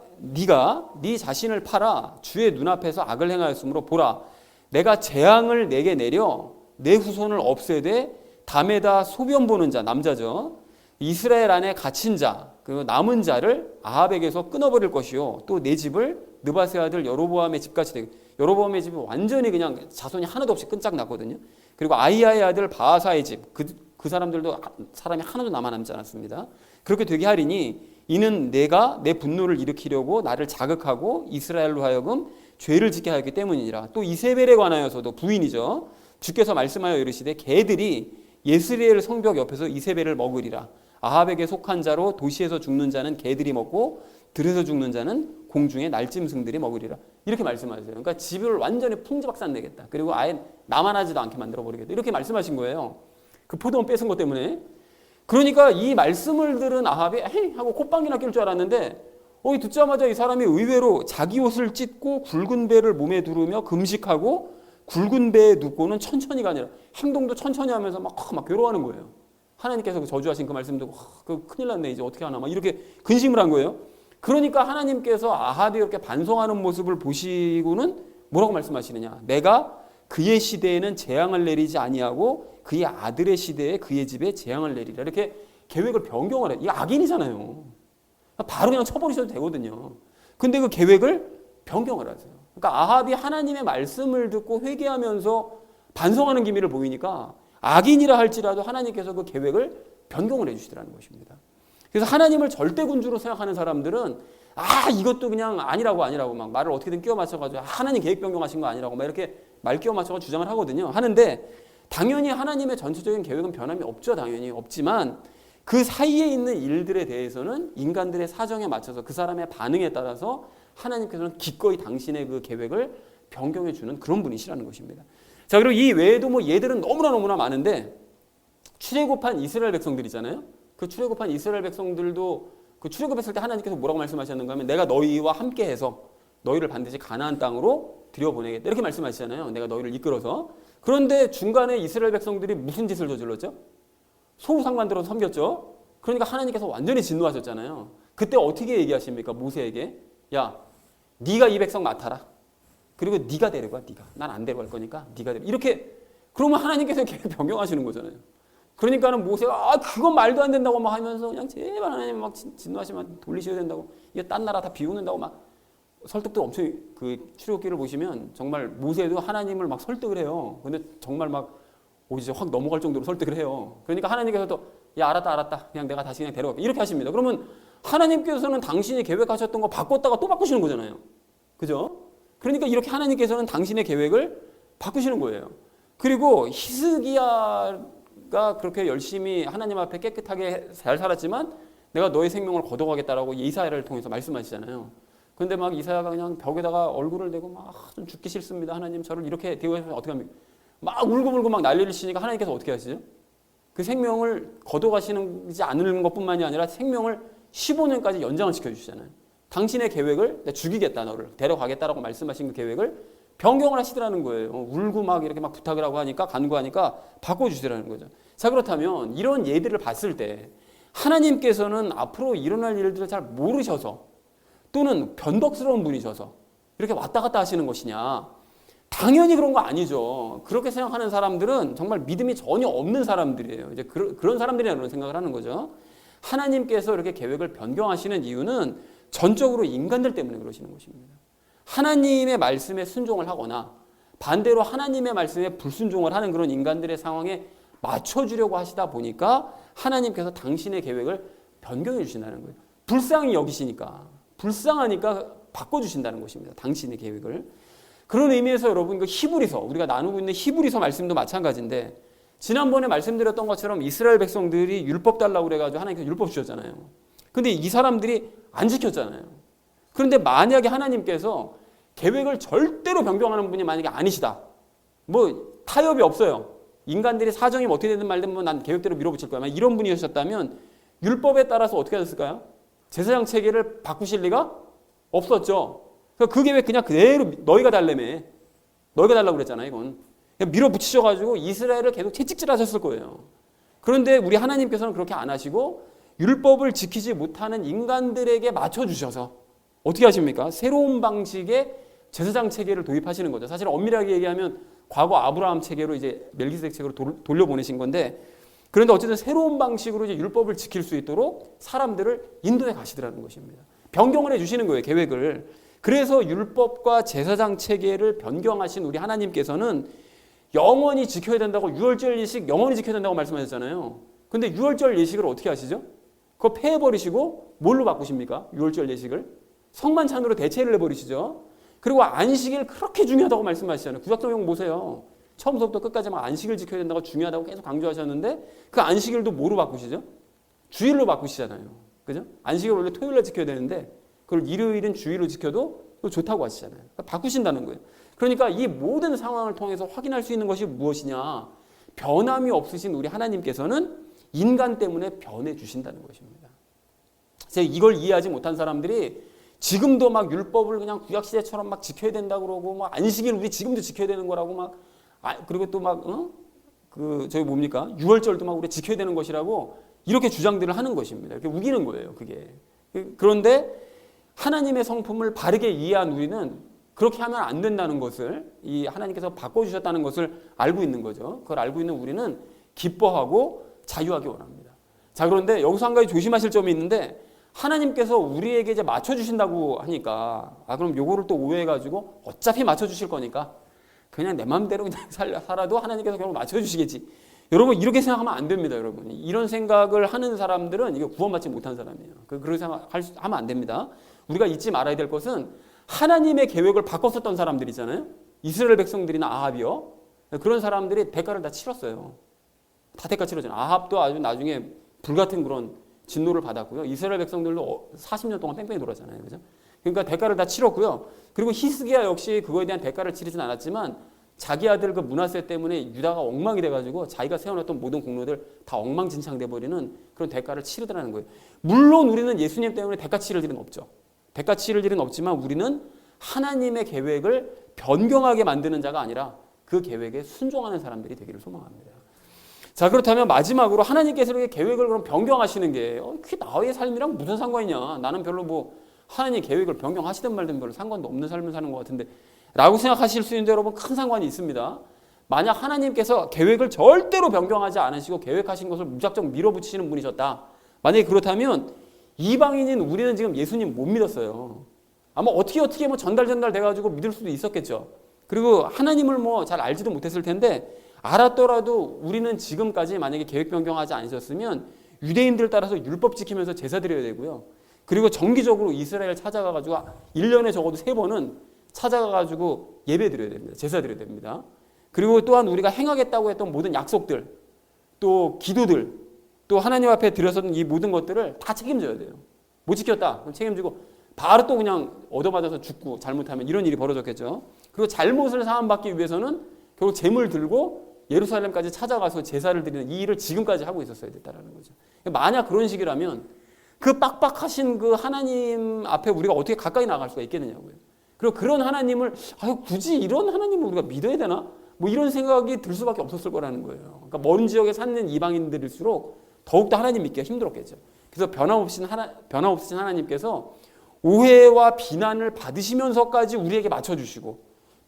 네 자신을 팔아 주의 눈앞에서 악을 행하였으므로 보라, 내가 재앙을 내게 내려 내 후손을 없애되 담에다 소변 보는 자, 남자죠, 이스라엘 안에 갇힌 자, 그 남은 자를 아합에게서 끊어버릴 것이요, 또 내 집을 느바세 아들 여로보암의 집같이 되게. 여로보암의 집이 완전히 그냥 자손이 하나도 없이 끈짝났거든요. 그리고 아히야의 아들 바하사의 집, 그 사람들도 사람이 하나도 남아남지 않았습니다. 그렇게 되게 하리니 이는 내가 내 분노를 일으키려고 나를 자극하고 이스라엘로 하여금 죄를 짓게 하였기 때문이니라. 또 이세벨에 관하여서도, 부인이죠, 주께서 말씀하여 이르시되 개들이 예스리엘 성벽 옆에서 이세벨을 먹으리라. 아합에게 속한 자로 도시에서 죽는 자는 개들이 먹고 들에서 죽는 자는 공중의 날짐승들이 먹으리라. 이렇게 말씀하세요. 그러니까 집을 완전히 풍지박산 내겠다. 그리고 아예 남아나지도 않게 만들어버리겠다. 이렇게 말씀하신 거예요. 그 포도원 뺏은 것 때문에. 그러니까 이 말씀을 들은 아합이 에이 하고 콧방귀나 낄 줄 알았는데 듣자마자 이 사람이 의외로 자기 옷을 찢고 굵은 배를 몸에 두르며 금식하고 굵은 배에 눕고는 천천히가 아니라 행동도 천천히 하면서 막 괴로워하는 거예요. 하나님께서 그 저주하신 그 말씀 듣고 그 큰일 났네, 이제 어떻게 하나 막 이렇게 근심을 한 거예요. 그러니까 하나님께서 아합이 이렇게 반성하는 모습을 보시고는 뭐라고 말씀하시느냐, 내가 그의 시대에는 재앙을 내리지 아니하고 그의 아들의 시대에 그의 집에 재앙을 내리라. 이렇게 계획을 변경을 해. 이게 악인이잖아요. 바로 그냥 쳐버리셔도 되거든요. 근데 그 계획을 변경을 하세요. 그러니까 아합이 하나님의 말씀을 듣고 회개하면서 반성하는 기미를 보이니까 악인이라 할지라도 하나님께서 그 계획을 변경을 해주시더라는 것입니다. 그래서 하나님을 절대 군주로 생각하는 사람들은 이것도 그냥 아니라고 막 말을 어떻게든 끼워 맞춰가지고 하나님 계획 변경하신 거 아니라고 막 이렇게 말 끼워 맞춰서 주장을 하거든요. 하는데 당연히 하나님의 전체적인 계획은 변함이 없죠. 당연히 없지만 그 사이에 있는 일들에 대해서는 인간들의 사정에 맞춰서 그 사람의 반응에 따라서 하나님께서는 기꺼이 당신의 그 계획을 변경해 주는 그런 분이시라는 것입니다. 자, 그리고 이 외에도 예들은 너무나 많은데, 출애굽한 이스라엘 백성들이잖아요. 그 출애굽한 이스라엘 백성들도 그 출애굽했을 때 하나님께서 뭐라고 말씀하셨는가 하면 내가 너희와 함께해서 너희를 반드시 가나안 땅으로 들여보내겠다, 이렇게 말씀하시잖아요. 내가 너희를 이끌어서. 그런데 중간에 이스라엘 백성들이 무슨 짓을 저질렀죠? 소우상 만들어서 섬겼죠. 그러니까 하나님께서 완전히 진노하셨잖아요. 그때 어떻게 얘기하십니까? 모세에게, 야, 네가 이 백성 맡아라. 그리고 네가 데려가. 네가. 난 안 데려갈 거니까 네가 데려가. 이렇게. 그러면 하나님께서 계속 변경하시는 거잖아요. 그러니까는 모세가 그건 말도 안 된다고 막 하면서 그냥 제발 하나님 막 진노하시면 돌리셔야 된다고, 이게 딴 나라 다 비우는다고 막 설득도 엄청, 그 출애굽기를 보시면 정말 모세도 하나님을 막 설득을 해요. 근데 정말 막 이제 확 넘어갈 정도로 설득을 해요. 그러니까 하나님께서도 야, 알았다. 그냥 내가 다시 그냥 데려갈게. 이렇게 하십니다. 그러면 하나님께서는 당신이 계획하셨던 거 바꿨다가 또 바꾸시는 거잖아요. 그죠? 그러니까 이렇게 하나님께서는 당신의 계획을 바꾸시는 거예요. 그리고 히스기야가 그렇게 열심히 하나님 앞에 깨끗하게 잘 살았지만 내가 너의 생명을 거둬가겠다라고 이사야를 통해서 말씀하시잖아요. 근데 막 이사야가 그냥 벽에다가 얼굴을 대고 막 좀 죽기 싫습니다. 하나님 저를 이렇게 대우하시면 어떻게 합니까? 막 울고불고 막 난리를 치니까 하나님께서 어떻게 하시죠? 그 생명을 거둬가시지 않는 것뿐만이 아니라 생명을 15년까지 연장을 시켜주시잖아요. 당신의 계획을 죽이겠다, 너를 데려가겠다라고 말씀하신 그 계획을 변경을 하시더라는 거예요. 울고 막 이렇게 막 부탁을 하고 하니까 간구하니까 바꿔주시더라는 거죠. 자, 그렇다면 이런 예들을 봤을 때 하나님께서는 앞으로 일어날 일들을 잘 모르셔서 또는 변덕스러운 분이셔서 이렇게 왔다 갔다 하시는 것이냐? 당연히 그런 거 아니죠. 그렇게 생각하는 사람들은 정말 믿음이 전혀 없는 사람들이에요. 이제 그런 사람들이라는 생각을 하는 거죠. 하나님께서 이렇게 계획을 변경하시는 이유는 전적으로 인간들 때문에 그러시는 것입니다. 하나님의 말씀에 순종을 하거나 반대로 하나님의 말씀에 불순종을 하는 그런 인간들의 상황에 맞춰주려고 하시다 보니까 하나님께서 당신의 계획을 변경해 주신다는 거예요. 불쌍히 여기시니까, 불쌍하니까 바꿔주신다는 것입니다. 당신의 계획을. 그런 의미에서 여러분, 그 히브리서, 우리가 나누고 있는 히브리서 말씀도 마찬가지인데, 지난번에 말씀드렸던 것처럼 이스라엘 백성들이 율법 달라고 그래가지고 하나님께서 율법 주셨잖아요. 근데 이 사람들이 안 지켰잖아요. 그런데 만약에 하나님께서 계획을 절대로 변경하는 분이 만약에 아니시다. 뭐 타협이 없어요. 인간들이 사정이 어떻게 되든 말든 뭐 난 계획대로 밀어붙일 거야. 이런 분이셨다면 율법에 따라서 어떻게 하셨을까요? 제사장 체계를 바꾸실 리가 없었죠. 그 계획 그냥 그대로 너희가 달래매. 너희가 달라고 그랬잖아요. 이건 그냥 밀어붙이셔가지고 이스라엘을 계속 채찍질하셨을 거예요. 그런데 우리 하나님께서는 그렇게 안 하시고 율법을 지키지 못하는 인간들에게 맞춰주셔서 어떻게 하십니까? 새로운 방식의 제사장 체계를 도입하시는 거죠. 사실 엄밀하게 얘기하면 과거 아브라함 체계로 이제 멜기세덱 체계로 돌려보내신 건데, 그런데 어쨌든 새로운 방식으로 이제 율법을 지킬 수 있도록 사람들을 인도해 가시더라는 것입니다. 변경을 해주시는 거예요, 계획을. 그래서 율법과 제사장 체계를 변경하신 우리 하나님께서는 영원히 지켜야 된다고, 유월절 예식 영원히 지켜야 된다고 말씀하셨잖아요. 근데 유월절 예식을 어떻게 하시죠? 그거 폐해버리시고 뭘로 바꾸십니까? 유월절 예식을 성만찬으로 대체를 해버리시죠. 그리고 안식일 그렇게 중요하다고 말씀하시잖아요. 구약성경 보세요. 처음부터 끝까지 막 안식일 지켜야 된다고 중요하다고 계속 강조하셨는데 그 안식일도 뭐로 바꾸시죠? 주일로 바꾸시잖아요. 그죠? 안식일 원래 토요일에 지켜야 되는데 그걸 일요일은 주일로 지켜도 좋다고 하시잖아요. 그러니까 바꾸신다는 거예요. 그러니까 이 모든 상황을 통해서 확인할 수 있는 것이 무엇이냐? 변함이 없으신 우리 하나님께서는 인간 때문에 변해 주신다는 것입니다. 이걸 이해하지 못한 사람들이 지금도 막 율법을 그냥 구약 시대처럼 막 지켜야 된다고 그러고, 막 안식일 우리 지금도 지켜야 되는 거라고 막, 그리고 또 막 저기 뭡니까? 유월절도 막 우리 지켜야 되는 것이라고 이렇게 주장들을 하는 것입니다. 이렇게 우기는 거예요, 그게. 그런데 하나님의 성품을 바르게 이해한 우리는 그렇게 하면 안 된다는 것을, 이 하나님께서 바꿔주셨다는 것을 알고 있는 거죠. 그걸 알고 있는 우리는 기뻐하고 자유하기 원합니다. 자, 그런데 여기서 한 가지 조심하실 점이 있는데, 하나님께서 우리에게 이제 맞춰주신다고 하니까, 그럼 요거를 또 오해해가지고 어차피 맞춰주실 거니까 그냥 내 마음대로 그냥 살아도 하나님께서 결국 맞춰주시겠지. 여러분, 이렇게 생각하면 안 됩니다, 여러분. 이런 생각을 하는 사람들은 이게 구원받지 못한 사람이에요. 그렇게 생각하면 안 됩니다. 우리가 잊지 말아야 될 것은 하나님의 계획을 바꿨었던 사람들이잖아요. 이스라엘 백성들이나 아합이요. 그런 사람들이 대가를 다 치렀어요. 다 대가 치렀잖아요. 아합도 아주 나중에 불같은 그런 진노를 받았고요. 이스라엘 백성들도 40년 동안 뺑뺑이 돌았잖아요. 그죠? 그러니까 대가를 다 치렀고요. 그리고 히스기야 역시 그거에 대한 대가를 치르진 않았지만 자기 아들 그 므낫세 때문에 유다가 엉망이 돼가지고 자기가 세워놨던 모든 공로들 다 엉망진창돼 버리는 그런 대가를 치르더라는 거예요. 물론 우리는 예수님 때문에 대가 치를 일은 없죠. 대가 치를 일은 없지만 우리는 하나님의 계획을 변경하게 만드는 자가 아니라 그 계획에 순종하는 사람들이 되기를 소망합니다. 자, 그렇다면 마지막으로 하나님께서 이렇게 계획을 그럼 변경하시는 게 그게 나의 삶이랑 무슨 상관이냐? 나는 별로 뭐 하나님 계획을 변경하시든 말든 별로 상관도 없는 삶을 사는 것 같은데 라고 생각하실 수 있는데 여러분, 큰 상관이 있습니다. 만약 하나님께서 계획을 절대로 변경하지 않으시고 계획하신 것을 무작정 밀어붙이시는 분이셨다. 만약에 그렇다면 이방인인 우리는 지금 예수님 못 믿었어요. 아마 어떻게 뭐 전달 돼가지고 믿을 수도 있었겠죠. 그리고 하나님을 뭐 잘 알지도 못했을 텐데 알았더라도 우리는 지금까지 만약에 계획 변경하지 않으셨으면 유대인들 따라서 율법 지키면서 제사 드려야 되고요. 그리고 정기적으로 이스라엘 찾아가가지고 1년에 적어도 3번은 찾아가가지고 예배 드려야 됩니다. 제사 드려야 됩니다. 그리고 또한 우리가 행하겠다고 했던 모든 약속들, 또 기도들, 또 하나님 앞에 드려서는 이 모든 것들을 다 책임져야 돼요. 못 지켰다. 그럼 책임지고 바로 또 그냥 얻어맞아서 죽고 잘못하면 이런 일이 벌어졌겠죠. 그리고 잘못을 사함받기 위해서는 결국 재물 들고 예루살렘까지 찾아가서 제사를 드리는 이 일을 지금까지 하고 있었어야 됐다라는 거죠. 만약 그런 식이라면 그 빡빡하신 그 하나님 앞에 우리가 어떻게 가까이 나갈 수가 있겠느냐고요. 그리고 그런 하나님을 굳이 이런 하나님을 우리가 믿어야 되나? 뭐 이런 생각이 들 수밖에 없었을 거라는 거예요. 그러니까 먼 지역에 사는 이방인들일수록 더욱더 하나님 믿기가 힘들었겠죠. 그래서 변함없으신 하나님께서 오해와 비난을 받으시면서까지 우리에게 맞춰주시고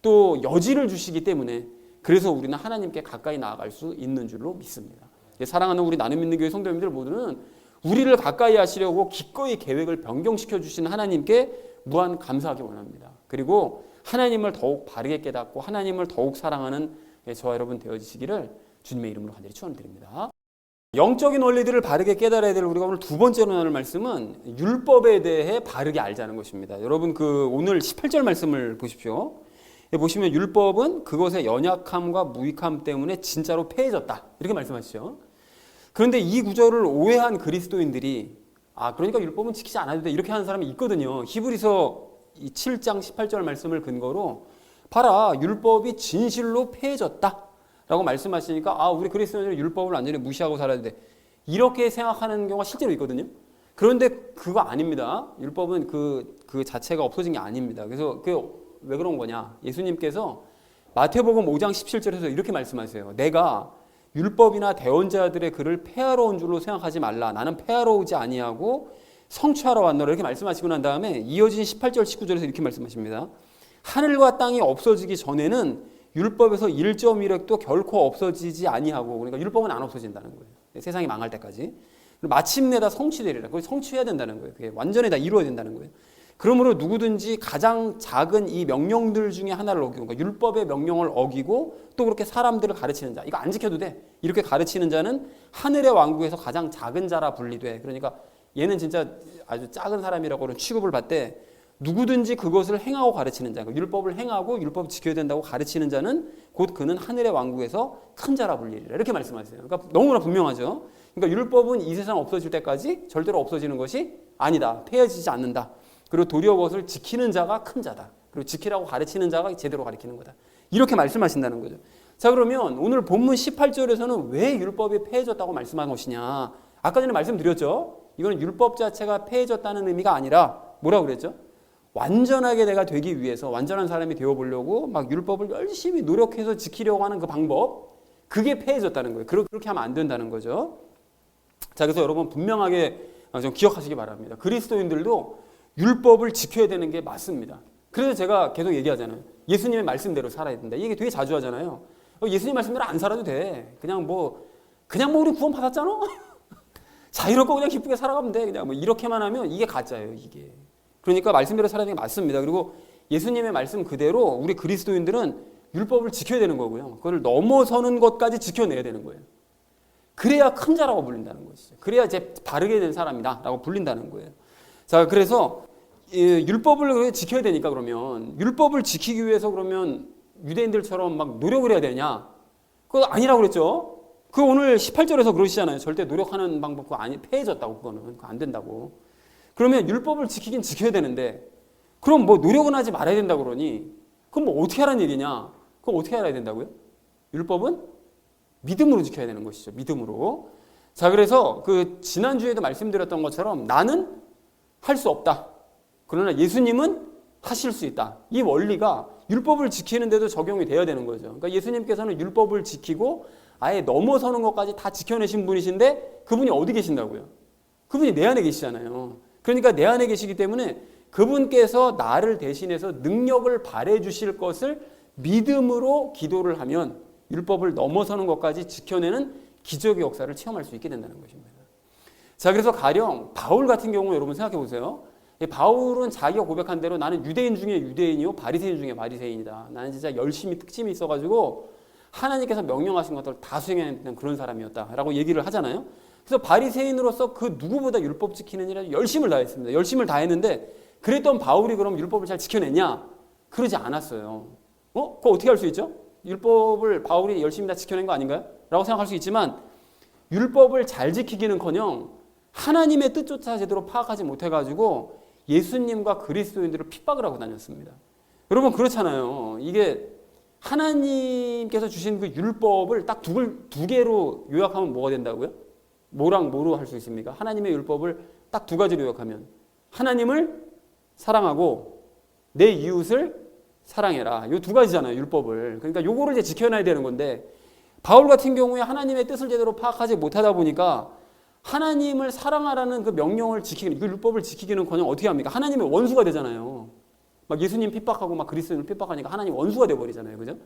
또 여지를 주시기 때문에 그래서 우리는 하나님께 가까이 나아갈 수 있는 줄로 믿습니다. 사랑하는 우리 나눔 믿는 교회 성도님들 모두는 우리를 가까이 하시려고 기꺼이 계획을 변경시켜 주시는 하나님께 무한 감사하기 원합니다. 그리고 하나님을 더욱 바르게 깨닫고 하나님을 더욱 사랑하는 저와 여러분 되어지시기를 주님의 이름으로 간절히 축원드립니다. 영적인 원리들을 바르게 깨달아야 될 우리가 오늘 두 번째로 나눌 말씀은 율법에 대해 바르게 알자는 것입니다. 여러분 오늘 18절 말씀을 보십시오. 보시면 율법은 그것의 연약함과 무익함 때문에 진짜로 폐해졌다. 이렇게 말씀하시죠. 그런데 이 구절을 오해한 그리스도인들이 그러니까 율법은 지키지 않아도 돼. 이렇게 하는 사람이 있거든요. 히브리서 7장 18절 말씀을 근거로 봐라. 율법이 진실로 폐해졌다. 라고 말씀하시니까 우리 그리스도인들은 율법을 완전히 무시하고 살아야 돼. 이렇게 생각하는 경우가 실제로 있거든요. 그런데 그거 아닙니다. 율법은 그 자체가 없어진 게 아닙니다. 그래서 왜 그런 거냐? 예수님께서 마태복음 5장 17절에서 이렇게 말씀하세요. 내가 율법이나 대언자들의 글을 폐하러 온 줄로 생각하지 말라. 나는 폐하러 오지 아니하고 성취하러 왔노라. 이렇게 말씀하시고 난 다음에 이어진 18절 19절에서 이렇게 말씀하십니다. 하늘과 땅이 없어지기 전에는 율법에서 1.1획도 결코 없어지지 아니하고, 그러니까 율법은 안 없어진다는 거예요. 세상이 망할 때까지. 마침내 다 성취되리라. 그걸 성취해야 된다는 거예요. 그게 완전히 다 이루어야 된다는 거예요. 그러므로 누구든지 가장 작은 이 명령들 중에 하나를 어기고, 그러니까 율법의 명령을 어기고 또 그렇게 사람들을 가르치는 자, 이거 안 지켜도 돼. 이렇게 가르치는 자는 하늘의 왕국에서 가장 작은 자라 분리돼. 그러니까 얘는 진짜 아주 작은 사람이라고 취급을 받되, 누구든지 그것을 행하고 가르치는 자, 율법을 행하고 율법 지켜야 된다고 가르치는 자는 곧 그는 하늘의 왕국에서 큰 자라 불리리라. 이렇게 말씀하세요. 그러니까 너무나 분명하죠. 그러니까 율법은 이 세상 없어질 때까지 절대로 없어지는 것이 아니다. 폐해지지 않는다. 그리고 도리어 그것을 지키는 자가 큰 자다. 그리고 지키라고 가르치는 자가 제대로 가르치는 거다. 이렇게 말씀하신다는 거죠. 자, 그러면 오늘 본문 18절에서는 왜 율법이 폐해졌다고 말씀한 것이냐. 아까 전에 말씀드렸죠. 이거는 율법 자체가 폐해졌다는 의미가 아니라 뭐라고 그랬죠? 완전하게 내가 되기 위해서, 완전한 사람이 되어보려고 막 율법을 열심히 노력해서 지키려고 하는 그 방법, 그게 폐해졌다는 거예요. 그렇게 하면 안 된다는 거죠. 자, 그래서 여러분 분명하게 좀 기억하시기 바랍니다. 그리스도인들도 율법을 지켜야 되는 게 맞습니다. 그래서 제가 계속 얘기하잖아요. 예수님의 말씀대로 살아야 된다. 이게 되게 자주 하잖아요. 예수님 말씀대로 안 살아도 돼. 그냥 우리 구원 받았잖아. 자유롭고 그냥 기쁘게 살아가면 돼. 그냥 이렇게만 하면 이게 가짜예요, 이게. 그러니까 말씀대로 살아야 되는 게 맞습니다. 그리고 예수님의 말씀 그대로 우리 그리스도인들은 율법을 지켜야 되는 거고요. 그걸 넘어서는 것까지 지켜내야 되는 거예요. 그래야 큰 자라고 불린다는 것이죠. 그래야 이제 바르게 된 사람이다라고 불린다는 거예요. 자, 그래서 율법을 지켜야 되니까 그러면 율법을 지키기 위해서 그러면 유대인들처럼 막 노력을 해야 되냐? 그거 아니라고 그랬죠. 그 오늘 18절에서 그러시잖아요. 절대 노력하는 방법 그거 폐해졌다고. 그거 안 된다고. 그러면 율법을 지키긴 지켜야 되는데 그럼 노력은 하지 말아야 된다고 그러니 그럼 어떻게 하라는 얘기냐? 그럼 어떻게 알아야 된다고요? 율법은 믿음으로 지켜야 되는 것이죠. 믿음으로. 자, 그래서 지난주에도 말씀드렸던 것처럼 나는 할 수 없다. 그러나 예수님은 하실 수 있다. 이 원리가 율법을 지키는데도 적용이 돼야 되는 거죠. 그러니까 예수님께서는 율법을 지키고 아예 넘어서는 것까지 다 지켜내신 분이신데 그분이 어디 계신다고요? 그분이 내 안에 계시잖아요. 그러니까 내 안에 계시기 때문에 그분께서 나를 대신해서 능력을 발해 주실 것을 믿음으로 기도를 하면 율법을 넘어서는 것까지 지켜내는 기적의 역사를 체험할 수 있게 된다는 것입니다. 자, 그래서 가령 바울 같은 경우 여러분 생각해 보세요. 바울은 자기가 고백한 대로 나는 유대인 중에 유대인이요 바리새인 중에 바리새인이다. 나는 진짜 열심히 특징이 있어가지고 하나님께서 명령하신 것들을 다 수행하는 그런 사람이었다라고 얘기를 하잖아요. 그래서 바리새인으로서 그 누구보다 율법 지키는 일에 열심을 다했습니다. 열심을 다했는데 그랬던 바울이 그럼 율법을 잘 지켜냈냐? 그러지 않았어요. 그거 어떻게 할 수 있죠? 율법을 바울이 열심히 다 지켜낸 거 아닌가요? 라고 생각할 수 있지만 율법을 잘 지키기는커녕 하나님의 뜻조차 제대로 파악하지 못해가지고 예수님과 그리스도인들을 핍박을 하고 다녔습니다. 여러분 그렇잖아요. 이게 하나님께서 주신 그 율법을 딱 두 개로 요약하면 뭐가 된다고요? 뭐랑 뭐로 할 수 있습니까? 하나님의 율법을 딱 두 가지로 요약하면 하나님을 사랑하고 내 이웃을 사랑해라. 이 두 가지잖아요, 율법을. 그러니까 요거를 이제 지켜놔야 되는 건데 바울 같은 경우에 하나님의 뜻을 제대로 파악하지 못하다 보니까 하나님을 사랑하라는 그 명령을 지키는, 그 율법을 지키기는커녕 어떻게 합니까? 하나님의 원수가 되잖아요. 막 예수님 핍박하고 막 그리스도인을 핍박하니까 하나님 원수가 되어버리잖아요, 그죠?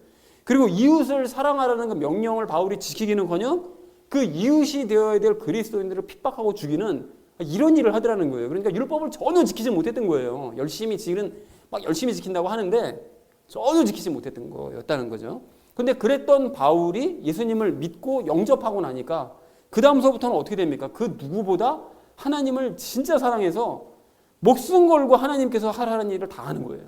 그리고 이웃을 사랑하라는 그 명령을 바울이 지키기는커녕 그 이웃이 되어야 될 그리스도인들을 핍박하고 죽이는 이런 일을 하더라는 거예요. 그러니까 율법을 전혀 지키지 못했던 거예요. 열심히 지킨다고 하는데 전혀 지키지 못했던 거였다는 거죠. 근데 그랬던 바울이 예수님을 믿고 영접하고 나니까 그 다음서부터는 어떻게 됩니까? 그 누구보다 하나님을 진짜 사랑해서 목숨 걸고 하나님께서 하라는 일을 다 하는 거예요.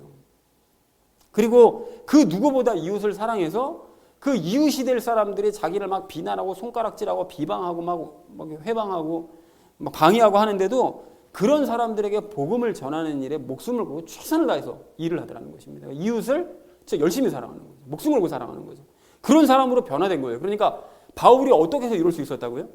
그리고 그 누구보다 이웃을 사랑해서 그 이웃이 될 사람들이 자기를 막 비난하고 손가락질하고 비방하고 막 회방하고 막 방해하고 하는데도 그런 사람들에게 복음을 전하는 일에 목숨을 걸고 최선을 다해서 일을 하더라는 것입니다. 이웃을 진짜 열심히 사랑하는 거죠. 목숨 걸고 사랑하는 거죠. 그런 사람으로 변화된 거예요. 그러니까 바울이 어떻게 해서 이럴 수 있었다고요?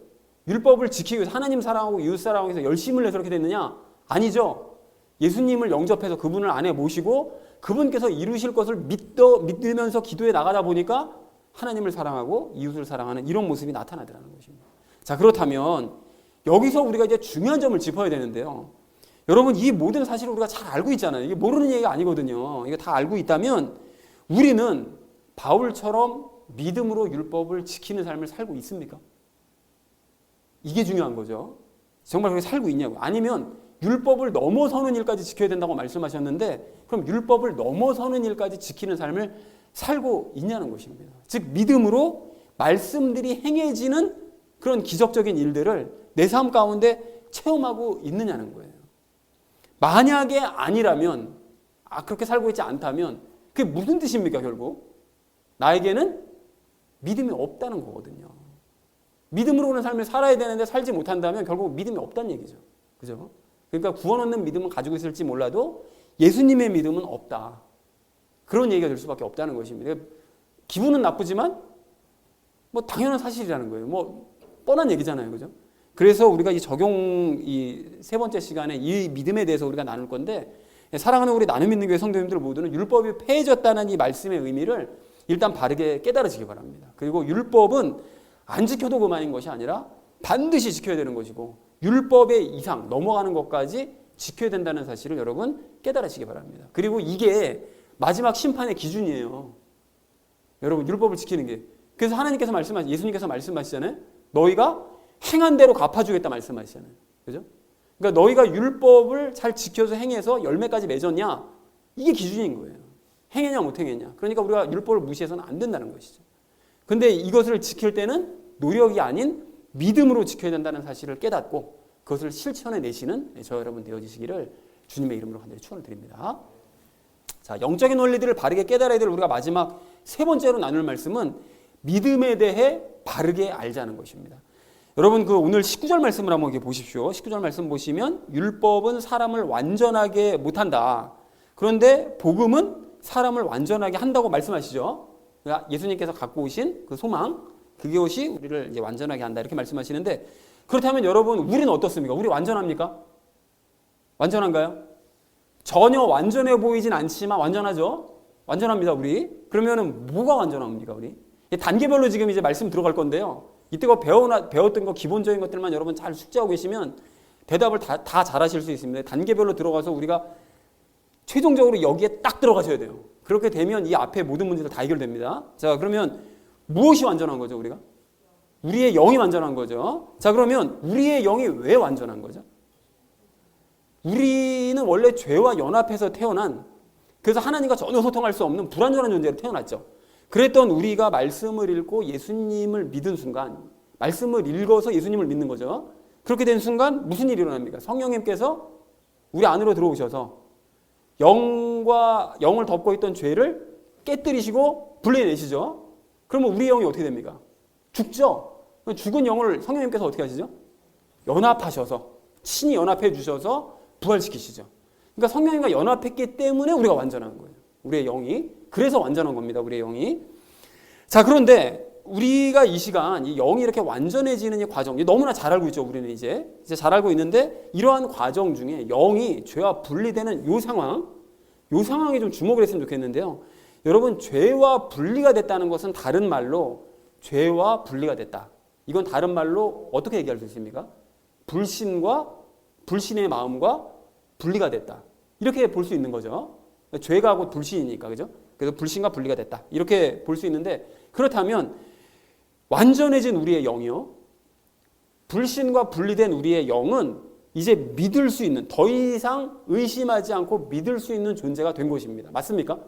율법을 지키기 위해서 하나님 사랑하고 이웃 사랑하기 위해서 열심을 내서 그렇게 됐느냐? 아니죠. 예수님을 영접해서 그분을 안에 모시고 그분께서 이루실 것을 믿으면서 기도에 나가다 보니까 하나님을 사랑하고 이웃을 사랑하는 이런 모습이 나타나더라는 것입니다. 자, 그렇다면 여기서 우리가 이제 중요한 점을 짚어야 되는데요. 여러분, 이 모든 사실을 우리가 잘 알고 있잖아요. 이게 모르는 얘기가 아니거든요. 이거 다 알고 있다면 우리는 바울처럼 믿음으로 율법을 지키는 삶을 살고 있습니까? 이게 중요한 거죠. 정말 그렇게 살고 있냐고. 아니면 율법을 넘어서는 일까지 지켜야 된다고 말씀하셨는데 그럼 율법을 넘어서는 일까지 지키는 삶을 살고 있냐는 것입니다. 즉 믿음으로 말씀들이 행해지는 그런 기적적인 일들을 내 삶 가운데 체험하고 있느냐는 거예요. 만약에 아니라면 그렇게 살고 있지 않다면 그게 무슨 뜻입니까? 결국 나에게는 믿음이 없다는 거거든요. 믿음으로는 삶을 살아야 되는데 살지 못한다면 결국 믿음이 없다는 얘기죠. 그죠? 그러니까 구원 얻는 믿음은 가지고 있을지 몰라도 예수님의 믿음은 없다. 그런 얘기가 될 수밖에 없다는 것입니다. 기분은 나쁘지만 뭐 당연한 사실이라는 거예요. 뭐 뻔한 얘기잖아요. 그죠? 그래서 우리가 이 세 번째 시간에 이 믿음에 대해서 우리가 나눌 건데 사랑하는 우리 나눔 있는 교회 성도님들 모두는 율법이 폐해졌다는 이 말씀의 의미를 일단 바르게 깨달으시기 바랍니다. 그리고 율법은 안 지켜도 그만인 것이 아니라 반드시 지켜야 되는 것이고 율법의 이상 넘어가는 것까지 지켜야 된다는 사실을 여러분 깨달으시기 바랍니다. 그리고 이게 마지막 심판의 기준이에요. 여러분 율법을 지키는 게. 그래서 예수님께서 말씀하시잖아요. 너희가 행한 대로 갚아주겠다 말씀하시잖아요. 그죠? 그러니까 너희가 율법을 잘 지켜서 행해서 열매까지 맺었냐? 이게 기준인 거예요. 행했냐 못 행했냐. 그러니까 우리가 율법을 무시해서는 안 된다는 것이죠. 근데 이것을 지킬 때는 노력이 아닌 믿음으로 지켜야 된다는 사실을 깨닫고 그것을 실천해 내시는 저 여러분 되어지시기를 주님의 이름으로 간절히 축원을 드립니다. 자, 영적인 원리들을 바르게 깨달아야 될 우리가 마지막 세 번째로 나눌 말씀은 믿음에 대해 바르게 알자는 것입니다. 여러분 오늘 19절 말씀을 한번 보십시오. 19절 말씀 보시면 율법은 사람을 완전하게 못한다. 그런데 복음은 사람을 완전하게 한다고 말씀하시죠. 그러니까 예수님께서 갖고 오신 그 소망, 그것이 우리를 이제 완전하게 한다 이렇게 말씀하시는데 그렇다면 여러분 우리는 어떻습니까? 우리 완전합니까? 완전한가요? 전혀 완전해 보이진 않지만 완전하죠? 완전합니다 우리. 그러면은 뭐가 완전합니까 우리? 단계별로 지금 이제 말씀 들어갈 건데요. 이때가 배웠던 거 기본적인 것들만 여러분 잘 숙지하고 계시면 대답을 다 잘하실 수 있습니다. 단계별로 들어가서 우리가 최종적으로 여기에 딱 들어가셔야 돼요. 그렇게 되면 이 앞에 모든 문제들 다 해결됩니다. 자, 그러면 무엇이 완전한 거죠, 우리가? 우리의 영이 완전한 거죠. 자, 그러면 우리의 영이 왜 완전한 거죠? 우리는 원래 죄와 연합해서 태어난, 그래서 하나님과 전혀 소통할 수 없는 불완전한 존재로 태어났죠. 그랬던 우리가 말씀을 읽고 예수님을 믿은 순간, 말씀을 읽어서 예수님을 믿는 거죠. 그렇게 된 순간 무슨 일이 일어납니까? 성령님께서 우리 안으로 들어오셔서 영을 덮고 있던 죄를 깨뜨리시고 분리내시죠. 그러면 우리의 영이 어떻게 됩니까? 죽죠. 죽은 영을 성령님께서 어떻게 하시죠? 연합하셔서 친히 연합해 주셔서 부활시키시죠. 그러니까 성령님과 연합했기 때문에 우리가 완전한 거예요. 우리의 영이. 그래서 완전한 겁니다. 우리의 영이. 자, 그런데 우리가 이 시간 이 영이 이렇게 완전해지는 이 과정, 너무나 잘 알고 있죠. 우리는 이제 잘 알고 있는데 이러한 과정 중에 영이 죄와 분리되는 요 상황에 좀 주목을 했으면 좋겠는데요. 여러분, 죄와 분리가 됐다는 것은 다른 말로 죄와 분리가 됐다. 이건 다른 말로 어떻게 얘기할 수 있습니까? 불신의 마음과 분리가 됐다. 이렇게 볼 수 있는 거죠. 죄가 곧 불신이니까, 그죠? 그래서 불신과 분리가 됐다. 이렇게 볼 수 있는데, 그렇다면 완전해진 우리의 영이요, 불신과 분리된 우리의 영은 이제 믿을 수 있는, 더 이상 의심하지 않고 믿을 수 있는 존재가 된 것입니다. 맞습니까?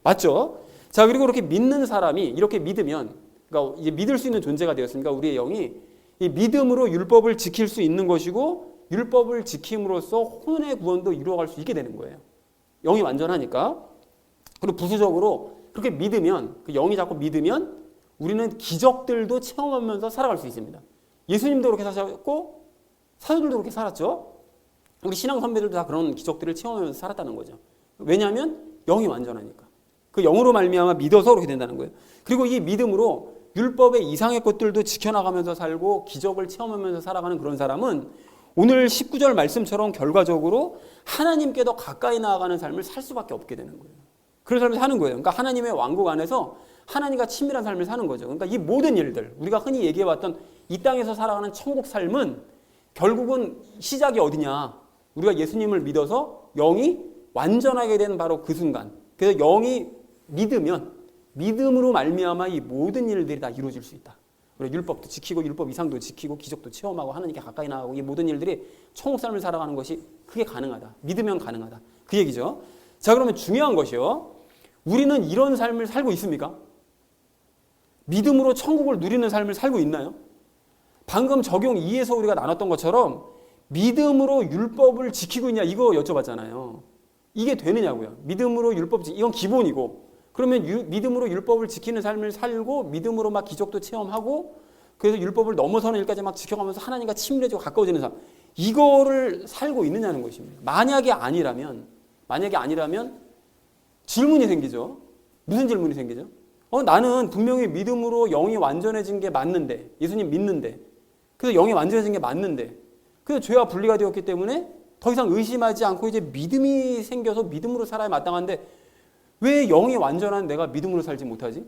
맞죠? 자, 그리고 이렇게 믿는 사람이 이렇게 믿으면, 그러니까 이제 믿을 수 있는 존재가 되었으니까 우리의 영이 이 믿음으로 율법을 지킬 수 있는 것이고, 율법을 지킴으로써 혼의 구원도 이루어갈 수 있게 되는 거예요. 영이 완전하니까. 그리고 부수적으로 그렇게 믿으면, 그 영이 자꾸 믿으면 우리는 기적들도 체험하면서 살아갈 수 있습니다. 예수님도 그렇게 사셨고 사도들도 그렇게 살았죠. 우리 신앙 선배들도 다 그런 기적들을 체험하면서 살았다는 거죠. 왜냐하면 영이 완전하니까. 그 영으로 말미암아 믿어서 그렇게 된다는 거예요. 그리고 이 믿음으로 율법의 이상의 것들도 지켜나가면서 살고 기적을 체험하면서 살아가는 그런 사람은 오늘 19절 말씀처럼 결과적으로 하나님께 더 가까이 나아가는 삶을 살 수밖에 없게 되는 거예요. 그런 삶을 사는 거예요. 그러니까 하나님의 왕국 안에서 하나님과 친밀한 삶을 사는 거죠. 그러니까 이 모든 일들, 우리가 흔히 얘기해왔던 이 땅에서 살아가는 천국 삶은 결국은 시작이 어디냐? 우리가 예수님을 믿어서 영이 완전하게 되는 바로 그 순간. 그래서 영이 믿으면, 믿음으로 말미암아 이 모든 일들이 다 이루어질 수 있다. 우리 율법도 지키고 율법 이상도 지키고 기적도 체험하고 하나님께 가까이 나가고 이 모든 일들이 천국 삶을 살아가는 것이 그게 가능하다. 믿으면 가능하다. 그 얘기죠. 자, 그러면 중요한 것이요, 우리는 이런 삶을 살고 있습니까? 믿음으로 천국을 누리는 삶을 살고 있나요? 방금 적용 2에서 우리가 나눴던 것처럼 믿음으로 율법을 지키고 있냐, 이거 여쭤봤잖아요. 이게 되느냐고요. 믿음으로 율법, 이건 기본이고, 그러면 믿음으로 율법을 지키는 삶을 살고 믿음으로 막 기적도 체험하고 그래서 율법을 넘어서는 일까지 막 지켜가면서 하나님과 친밀해지고 가까워지는 삶, 이거를 살고 있느냐는 것입니다. 만약에 아니라면 질문이 생기죠. 무슨 질문이 생기죠? 나는 분명히 믿음으로 영이 완전해진 게 맞는데, 예수님 믿는데, 그래서 영이 완전해진 게 맞는데, 그래서 죄와 분리가 되었기 때문에 더 이상 의심하지 않고 이제 믿음이 생겨서 믿음으로 살아야 마땅한데 왜 영이 완전한 내가 믿음으로 살지 못하지?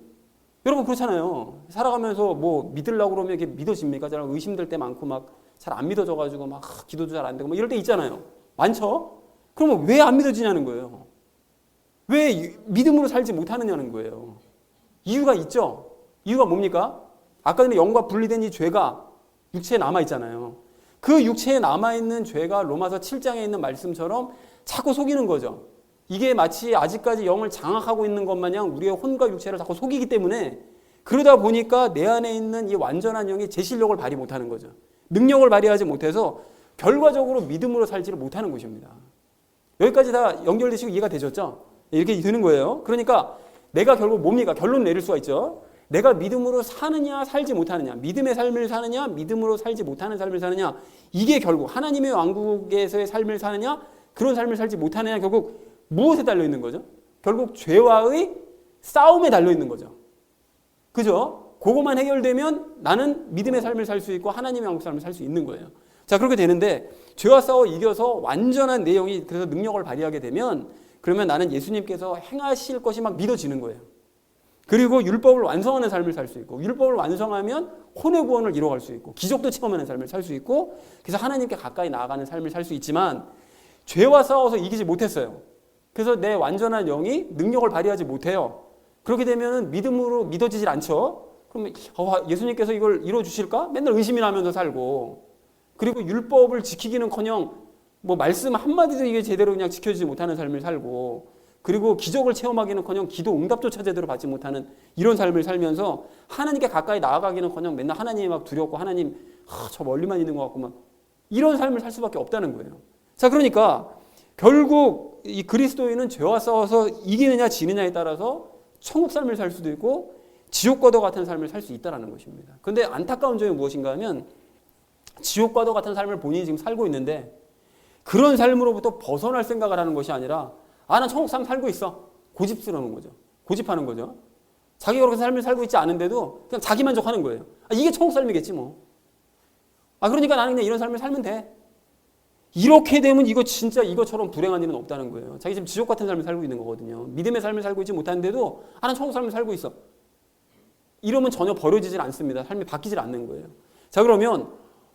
여러분 그렇잖아요. 살아가면서 뭐 믿으려고 그러면 이게 믿어집니까? 잘 의심될 때 많고 막 잘 안 믿어져가지고 막 기도도 잘 안 되고 막 이럴 때 있잖아요. 많죠? 그러면 왜 안 믿어지냐는 거예요. 왜 믿음으로 살지 못하느냐는 거예요. 이유가 있죠. 이유가 뭡니까? 아까 전에 영과 분리된 이 죄가 육체에 남아있잖아요. 그 육체에 남아있는 죄가 로마서 7장에 있는 말씀처럼 자꾸 속이는 거죠. 이게 마치 아직까지 영을 장악하고 있는 것 마냥 우리의 혼과 육체를 자꾸 속이기 때문에 그러다 보니까 내 안에 있는 이 완전한 영이 제 실력을 발휘 못하는 거죠. 능력을 발휘하지 못해서 결과적으로 믿음으로 살지를 못하는 것입니다. 여기까지 다 연결되시고 이해가 되셨죠? 이렇게 되는 거예요. 그러니까 내가 결국 뭡니까? 결론 내릴 수가 있죠. 내가 믿음으로 사느냐 살지 못하느냐, 믿음의 삶을 사느냐 믿음으로 살지 못하는 삶을 사느냐, 이게 결국 하나님의 왕국에서의 삶을 사느냐 그런 삶을 살지 못하느냐, 결국 무엇에 달려있는 거죠? 결국 죄와의 싸움에 달려있는 거죠. 그죠? 그것만 해결되면 나는 믿음의 삶을 살 수 있고 하나님의 왕국 삶을 살 수 있는 거예요. 자, 그렇게 되는데 죄와 싸워 이겨서 완전한 내 영이 그래서 능력을 발휘하게 되면 그러면 나는 예수님께서 행하실 것이 막 믿어지는 거예요. 그리고 율법을 완성하는 삶을 살 수 있고, 율법을 완성하면 혼의 구원을 이뤄갈 수 있고, 기적도 체험하는 삶을 살 수 있고, 그래서 하나님께 가까이 나아가는 삶을 살 수 있지만 죄와 싸워서 이기지 못했어요. 그래서 내 완전한 영이 능력을 발휘하지 못해요. 그렇게 되면 믿음으로 믿어지질 않죠. 그러면 예수님께서 이걸 이루어주실까? 맨날 의심이 나면서 살고, 그리고 율법을 지키기는커녕 뭐 말씀 한마디도 이게 제대로 그냥 지켜지지 못하는 삶을 살고, 그리고 기적을 체험하기는커녕 기도 응답조차 제대로 받지 못하는 이런 삶을 살면서 하나님께 가까이 나아가기는커녕 맨날 하나님이 막 두렵고 하나님 저 멀리만 있는 것 같고 막 이런 삶을 살 수밖에 없다는 거예요. 자, 그러니까 결국 이 그리스도인은 죄와 싸워서 이기느냐 지느냐에 따라서 천국 삶을 살 수도 있고 지옥과도 같은 삶을 살 수 있다는 것입니다. 그런데 안타까운 점이 무엇인가 하면 지옥과도 같은 삶을 본인이 지금 살고 있는데 그런 삶으로부터 벗어날 생각을 하는 것이 아니라 난 천국 삶 살고 있어. 고집스러운 거죠. 고집하는 거죠. 자기가 그렇게 삶을 살고 있지 않은데도 그냥 자기 만족하는 거예요. 이게 천국 삶이겠지 뭐. 그러니까 나는 그냥 이런 삶을 살면 돼. 이렇게 되면 이거 진짜 이것처럼 불행한 일은 없다는 거예요. 자기 지금 지옥 같은 삶을 살고 있는 거거든요. 믿음의 삶을 살고 있지 못하는데도 나는 천국 삶을 살고 있어. 이러면 전혀 버려지질 않습니다. 삶이 바뀌질 않는 거예요. 자, 그러면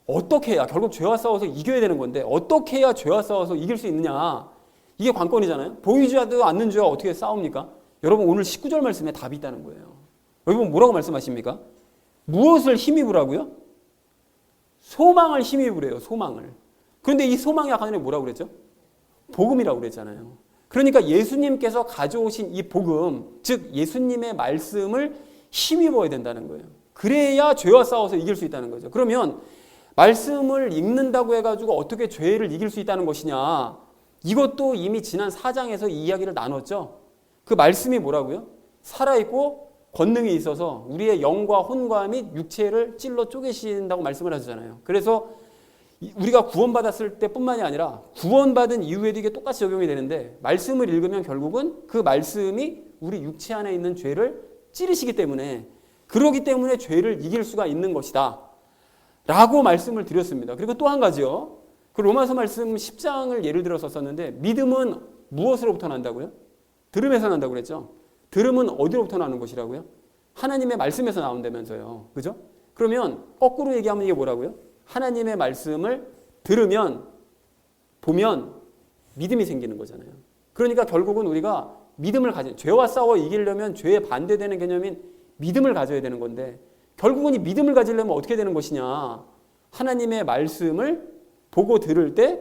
어떻게 해야, 결국 죄와 싸워서 이겨야 되는 건데 어떻게 해야 죄와 싸워서 이길 수 있느냐, 이게 관건이잖아요. 보이지 않는 죄와 어떻게 싸웁니까? 여러분, 오늘 19절 말씀에 답이 있다는 거예요. 여러분, 뭐라고 말씀하십니까? 무엇을 힘입으라고요? 소망을 힘입으래요. 소망을. 그런데 이 소망이 아까 전에 뭐라고 그랬죠? 복음이라고 그랬잖아요. 그러니까 예수님께서 가져오신 이 복음, 즉 예수님의 말씀을 힘입어야 된다는 거예요. 그래야 죄와 싸워서 이길 수 있다는 거죠. 그러면 말씀을 읽는다고 해가지고 어떻게 죄를 이길 수 있다는 것이냐, 이것도 이미 지난 4장에서 이 이야기를 나눴죠. 그 말씀이 뭐라고요? 살아있고 권능이 있어서 우리의 영과 혼과 및 육체를 찔러 쪼개신다고 말씀을 하시잖아요. 그래서 우리가 구원받았을 때뿐만이 아니라 구원받은 이후에도 이게 똑같이 적용이 되는데, 말씀을 읽으면 결국은 그 말씀이 우리 육체 안에 있는 죄를 찌르시기 때문에, 그러기 때문에 죄를 이길 수가 있는 것이다 라고 말씀을 드렸습니다. 그리고 또 한 가지요. 그 로마서 말씀 10장을 예를 들어서 썼는데, 믿음은 무엇으로부터 난다고요? 들음에서 난다고 그랬죠. 들음은 어디로부터 나는 것이라고요? 하나님의 말씀에서 나온다면서요. 그죠? 그러면 거꾸로 얘기하면 이게 뭐라고요? 하나님의 말씀을 들으면, 보면 믿음이 생기는 거잖아요. 그러니까 결국은 우리가 믿음을 죄와 싸워 이기려면 죄에 반대되는 개념인 믿음을 가져야 되는 건데, 결국은 이 믿음을 가지려면 어떻게 되는 것이냐, 하나님의 말씀을 보고 들을 때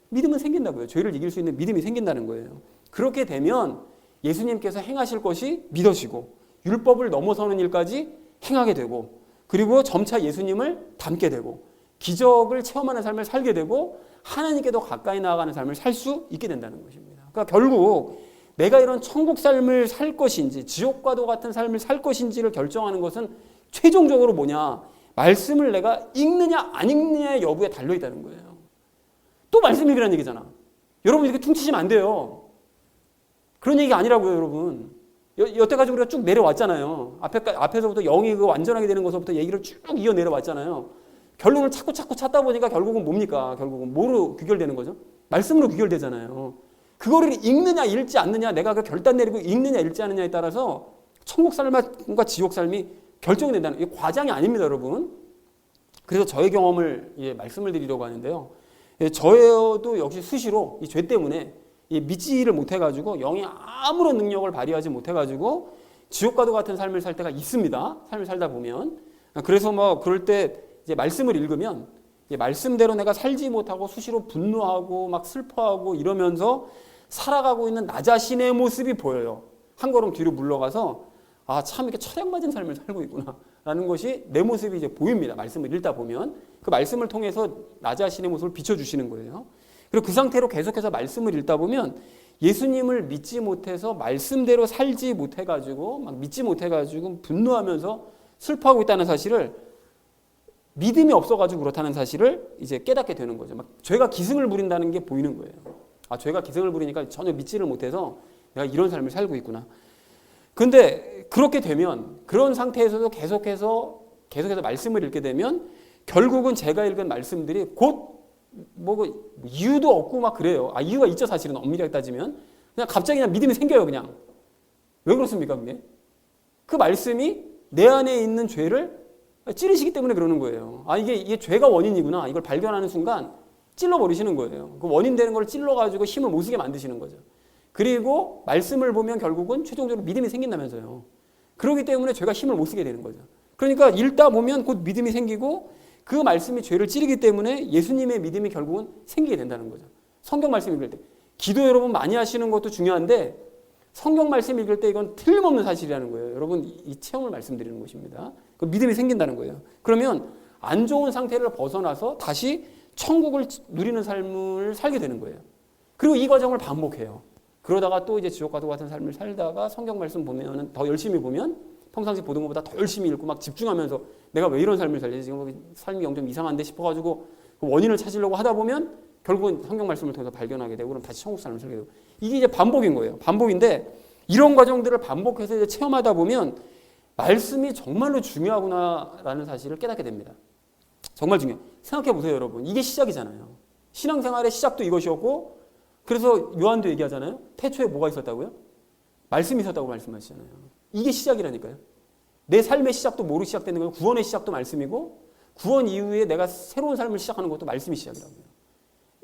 믿음은 생긴다고요. 죄를 이길 수 있는 믿음이 생긴다는 거예요. 그렇게 되면 예수님께서 행하실 것이 믿어지고 율법을 넘어서는 일까지 행하게 되고, 그리고 점차 예수님을 닮게 되고 기적을 체험하는 삶을 살게 되고 하나님께 더 가까이 나아가는 삶을 살 수 있게 된다는 것입니다. 그러니까 결국 내가 이런 천국 삶을 살 것인지 지옥과도 같은 삶을 살 것인지를 결정하는 것은 최종적으로 뭐냐, 말씀을 내가 읽느냐 안 읽느냐의 여부에 달려있다는 거예요. 또 말씀 읽으라는 얘기잖아. 여러분, 이렇게 퉁치시면 안 돼요. 그런 얘기가 아니라고요, 여러분. 여태까지 우리가 쭉 내려왔잖아요. 앞에서부터 영이 그 완전하게 되는 것부터 얘기를 쭉 이어 내려왔잖아요. 결론을 자꾸 찾다 보니까 결국은 뭡니까? 결국은 뭐로 귀결되는 거죠? 말씀으로 귀결되잖아요. 그거를 읽느냐 읽지 않느냐, 내가 그 결단 내리고 읽느냐 읽지 않느냐에 따라서 천국 삶과 지옥 삶이 결정이 된다는, 이게 과장이 아닙니다, 여러분. 그래서 저의 경험을 말씀을 드리려고 하는데요. 저도 역시 수시로 이 죄 때문에 믿지를 못해가지고, 영이 아무런 능력을 발휘하지 못해가지고 지옥과도 같은 삶을 살 때가 있습니다. 삶을 살다 보면. 그래서 뭐 그럴 때 이제 말씀을 읽으면 말씀대로 내가 살지 못하고 수시로 분노하고 막 슬퍼하고 이러면서 살아가고 있는 나 자신의 모습이 보여요. 한 걸음 뒤로 물러가서 참 이렇게 철학 맞은 삶을 살고 있구나 라는 것이 내 모습이 이제 보입니다. 말씀을 읽다 보면 그 말씀을 통해서 나 자신의 모습을 비춰주시는 거예요. 그리고 그 상태로 계속해서 말씀을 읽다 보면 예수님을 믿지 못해서 말씀대로 살지 못해가지고 막 믿지 못해가지고 분노하면서 슬퍼하고 있다는 사실을, 믿음이 없어가지고 그렇다는 사실을 이제 깨닫게 되는 거죠. 막 죄가 기승을 부린다는 게 보이는 거예요. 죄가 기승을 부리니까 전혀 믿지를 못해서 내가 이런 삶을 살고 있구나. 근데 그렇게 되면, 그런 상태에서도 계속해서 말씀을 읽게 되면 결국은 제가 읽은 말씀들이 곧 이유도 없고 막 그래요. 이유가 있죠, 사실은. 엄밀하게 따지면 그냥 갑자기 그냥 믿음이 생겨요. 그냥 왜 그렇습니까? 그게 그 말씀이 내 안에 있는 죄를 찌르시기 때문에 그러는 거예요. 이게 죄가 원인이구나, 이걸 발견하는 순간 찔러버리시는 거예요. 그 원인 되는 걸 찔러가지고 힘을 못 쓰게 만드시는 거죠. 그리고 말씀을 보면 결국은 최종적으로 믿음이 생긴다면서요. 그렇기 때문에 죄가 힘을 못 쓰게 되는 거죠. 그러니까 읽다 보면 곧 믿음이 생기고 그 말씀이 죄를 찌르기 때문에 예수님의 믿음이 결국은 생기게 된다는 거죠. 성경 말씀 읽을 때. 기도 여러분 많이 하시는 것도 중요한데 성경 말씀 읽을 때 이건 틀림없는 사실이라는 거예요. 여러분, 이 체험을 말씀드리는 것입니다. 그 믿음이 생긴다는 거예요. 그러면 안 좋은 상태를 벗어나서 다시 천국을 누리는 삶을 살게 되는 거예요. 그리고 이 과정을 반복해요. 그러다가 또 이제 지옥과도 같은 삶을 살다가 성경 말씀 보면 더 열심히 보면 평상시 보던 것보다 더 열심히 읽고 막 집중하면서 내가 왜 이런 삶을 살지? 지금 삶이 영 좀 이상한데 싶어가지고 그 원인을 찾으려고 하다 보면 결국은 성경 말씀을 통해서 발견하게 되고 그럼 다시 천국 삶을 살게 되고, 이게 이제 반복인 거예요. 반복인데 이런 과정들을 반복해서 이제 체험하다 보면 말씀이 정말로 중요하구나라는 사실을 깨닫게 됩니다. 정말 중요해요. 생각해 보세요, 여러분. 이게 시작이잖아요. 신앙생활의 시작도 이것이었고, 그래서 요한도 얘기하잖아요. 태초에 뭐가 있었다고요? 말씀이 있었다고 말씀하시잖아요. 이게 시작이라니까요. 내 삶의 시작도 뭐로 시작되는 거예요? 구원의 시작도 말씀이고, 구원 이후에 내가 새로운 삶을 시작하는 것도 말씀이 시작이라고요.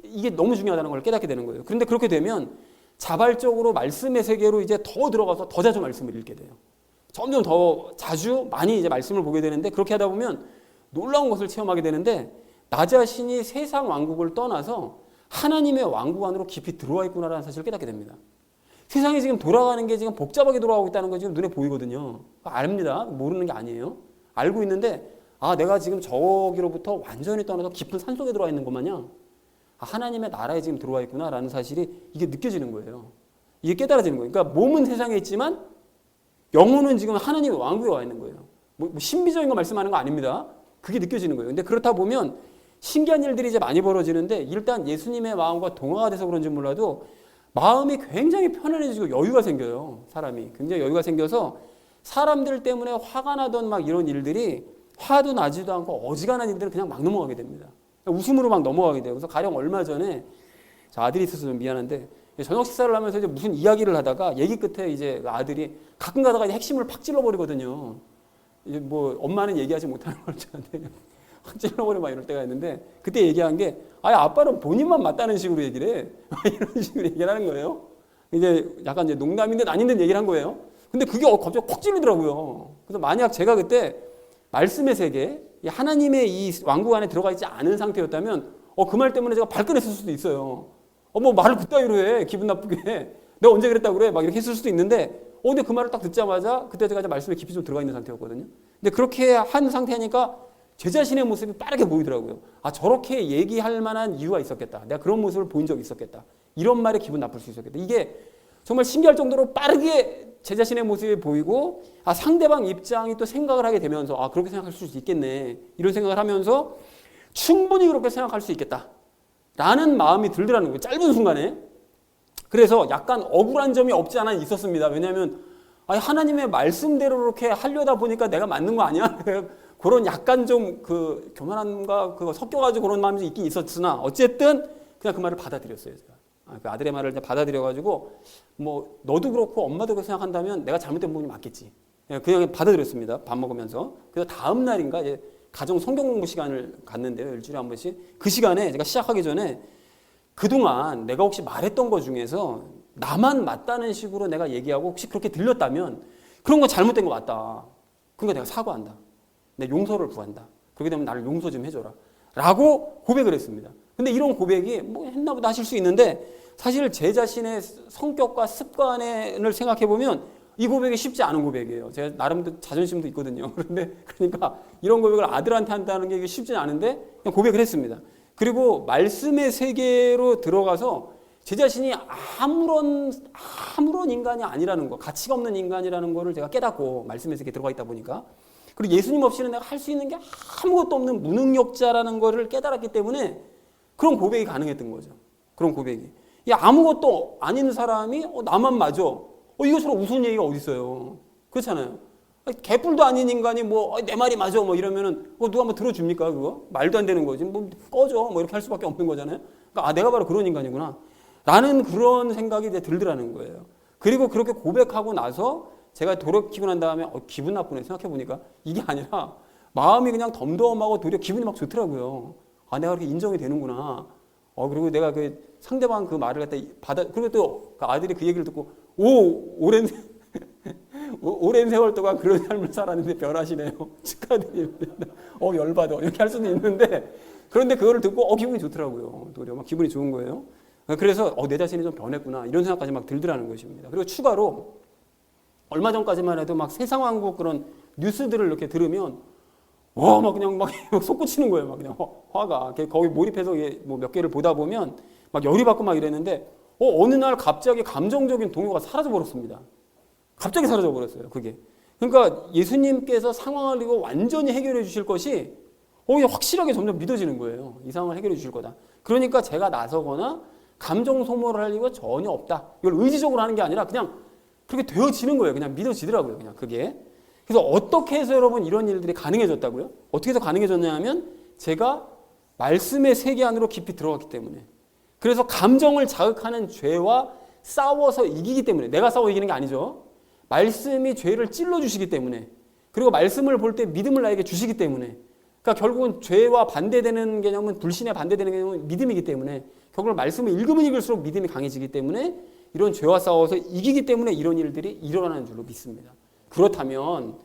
이게 너무 중요하다는 걸 깨닫게 되는 거예요. 그런데 그렇게 되면 자발적으로 말씀의 세계로 이제 더 들어가서 더 자주 말씀을 읽게 돼요. 점점 더 자주 많이 이제 말씀을 보게 되는데, 그렇게 하다 보면 놀라운 것을 체험하게 되는데, 나 자신이 세상 왕국을 떠나서 하나님의 왕국 안으로 깊이 들어와 있구나라는 사실을 깨닫게 됩니다. 세상이 지금 돌아가는 게 지금 복잡하게 돌아가고 있다는 거 지금 눈에 보이거든요. 압니다. 모르는 게 아니에요. 알고 있는데, 내가 지금 저기로부터 완전히 떠나서 깊은 산속에 들어와 있는 것 마냥 하나님의 나라에 지금 들어와 있구나라는 사실이 이게 느껴지는 거예요. 이게 깨달아지는 거예요. 그러니까 몸은 세상에 있지만 영혼은 지금 하나님의 왕국에 와 있는 거예요. 뭐 신비적인 거 말씀하는 거 아닙니다. 그게 느껴지는 거예요. 근데 그렇다 보면 신기한 일들이 이제 많이 벌어지는데, 일단 예수님의 마음과 동화가 돼서 그런지 몰라도 마음이 굉장히 편안해지고 여유가 생겨요. 사람이 굉장히 여유가 생겨서 사람들 때문에 화가 나던 막 이런 일들이 화도 나지도 않고 어지간한 일들은 그냥 막 넘어가게 됩니다. 웃음으로 막 넘어가게 돼요. 그래서 가령 얼마 전에 아들이 있어서 좀 미안한데, 저녁 식사를 하면서 이제 무슨 이야기를 하다가 얘기 끝에 이제 아들이 가끔 가다가 핵심을 팍 찔러버리거든요. 이제 뭐 엄마는 얘기하지 못하는 걸 저한테 확 찔러버리고 막 이럴 때가 있는데, 그때 얘기한 게, 아빠는 본인만 맞다는 식으로 얘기를 해. 이런 식으로 얘기를 하는 거예요. 이제 약간 이제 농담인 듯 아닌 듯 얘기를 한 거예요. 근데 그게 갑자기 콕 찔리더라고요. 그래서 만약 제가 그때 말씀의 세계, 하나님의 이 왕국 안에 들어가 있지 않은 상태였다면, 그 말 때문에 제가 발끈했을 수도 있어요. 뭐 말을 그따위로 해. 기분 나쁘게. 내가 언제 그랬다고 그래. 막 이렇게 했을 수도 있는데, 근데 그 말을 딱 듣자마자 그때 제가 이제 말씀에 깊이 좀 들어가 있는 상태였거든요. 근데 그렇게 한 상태니까 제 자신의 모습이 빠르게 보이더라고요. 저렇게 얘기할 만한 이유가 있었겠다. 내가 그런 모습을 본 적이 있었겠다. 이런 말에 기분 나쁠 수 있었겠다. 이게 정말 신기할 정도로 빠르게 제 자신의 모습이 보이고, 상대방 입장이 또 생각을 하게 되면서, 그렇게 생각할 수 있겠네. 이런 생각을 하면서 충분히 그렇게 생각할 수 있겠다. 라는 마음이 들더라는 거예요. 짧은 순간에. 그래서 약간 억울한 점이 없지 않아 있었습니다. 왜냐하면 하나님의 말씀대로 이렇게 하려다 보니까 내가 맞는 거 아니야? 그런 약간 좀 그 교만함과 그거 섞여가지고 그런 마음이 있긴 있었으나, 어쨌든 그냥 그 말을 받아들였어요. 제가. 그 아들의 말을 받아들여가지고, 뭐 너도 그렇고 엄마도 그렇게 생각한다면 내가 잘못된 부분이 맞겠지. 그냥 받아들였습니다. 밥 먹으면서. 그래서 다음 날인가 가정 성경 공부 시간을 갖는데요. 일주일에 한 번씩. 그 시간에 제가 시작하기 전에 그동안 내가 혹시 말했던 것 중에서 나만 맞다는 식으로 내가 얘기하고 혹시 그렇게 들렸다면 그런 거 잘못된 거 맞다. 그러니까 내가 사과한다. 내 용서를 구한다. 그렇게 되면 나를 용서 좀 해줘라. 라고 고백을 했습니다. 근데 이런 고백이 뭐 했나 보다 하실 수 있는데, 사실 제 자신의 성격과 습관을 생각해 보면 이 고백이 쉽지 않은 고백이에요. 제가 나름대로 자존심도 있거든요. 그러니까 이런 고백을 아들한테 한다는 게 쉽지 않은데 그냥 고백을 했습니다. 그리고 말씀의 세계로 들어가서 제 자신이 아무런 인간이 아니라는 거, 가치가 없는 인간이라는 거를 제가 깨닫고, 말씀의 세계에 들어가 있다 보니까, 그리고 예수님 없이는 내가 할 수 있는 게 아무것도 없는 무능력자라는 거를 깨달았기 때문에 그런 고백이 가능했던 거죠. 그런 고백이. 아무것도 아닌 사람이 나만 맞아. 이것처럼 우스운 얘기가 어디 있어요. 그렇잖아요. 개뿔도 아닌 인간이 내 말이 맞아 뭐 이러면은 누가 한번 들어줍니까? 그거 말도 안 되는 거지. 꺼져 뭐 이렇게 할 수밖에 없는 거잖아요. 그러니까 내가 바로 그런 인간이구나. 라는 그런 생각이 이제 들더라는 거예요. 그리고 그렇게 고백하고 나서 제가 돌이키고 난 다음에 기분 나쁘네 생각해 보니까 이게 아니라 마음이 그냥 덤덤하고 도리어 기분이 막 좋더라고요. 내가 그렇게 인정이 되는구나. 그리고 내가 그 상대방 그 말을 갖다 그리고 또 그 아들이 그 얘기를 듣고 오랜 세월 동안 그런 삶을 살았는데 변하시네요. 축하드립니다. 열받아. 이렇게 할 수도 있는데, 그런데 그거를 듣고 기분이 좋더라고요. 도리어 막 기분이 좋은 거예요. 그래서 내 자신이 좀 변했구나 이런 생각까지 막 들더라는 것입니다. 그리고 추가로 얼마 전까지만 해도 막 세상 왕국 그런 뉴스들을 이렇게 들으면 막 그냥 막 솟구치는 거예요. 막 그냥 화가. 거기 몰입해서 뭐 몇 개를 보다 보면 막 열이 받고 막 이랬는데, 어느 날 갑자기 감정적인 동요가 사라져 버렸습니다. 갑자기 사라져 버렸어요. 그게. 그러니까 예수님께서 상황을 이거 완전히 해결해 주실 것이 확실하게 점점 믿어지는 거예요. 이 상황을 해결해 주실 거다. 그러니까 제가 나서거나 감정 소모를 할 이유가 전혀 없다. 이걸 의지적으로 하는 게 아니라 그냥 그렇게 되어지는 거예요. 그냥 믿어지더라고요. 그냥 그게. 그래서 어떻게 해서 여러분 이런 일들이 가능해졌다고요? 어떻게 해서 가능해졌냐 하면 제가 말씀의 세계 안으로 깊이 들어갔기 때문에. 그래서 감정을 자극하는 죄와 싸워서 이기기 때문에. 내가 싸워 이기는 게 아니죠. 말씀이 죄를 찔러주시기 때문에. 그리고 말씀을 볼 때 믿음을 나에게 주시기 때문에. 그러니까 결국은 죄와 반대되는 개념은, 불신에 반대되는 개념은 믿음이기 때문에, 결국은 말씀을 읽으면 읽을수록 믿음이 강해지기 때문에 이런 죄와 싸워서 이기기 때문에 이런 일들이 일어나는 줄로 믿습니다. 그렇다면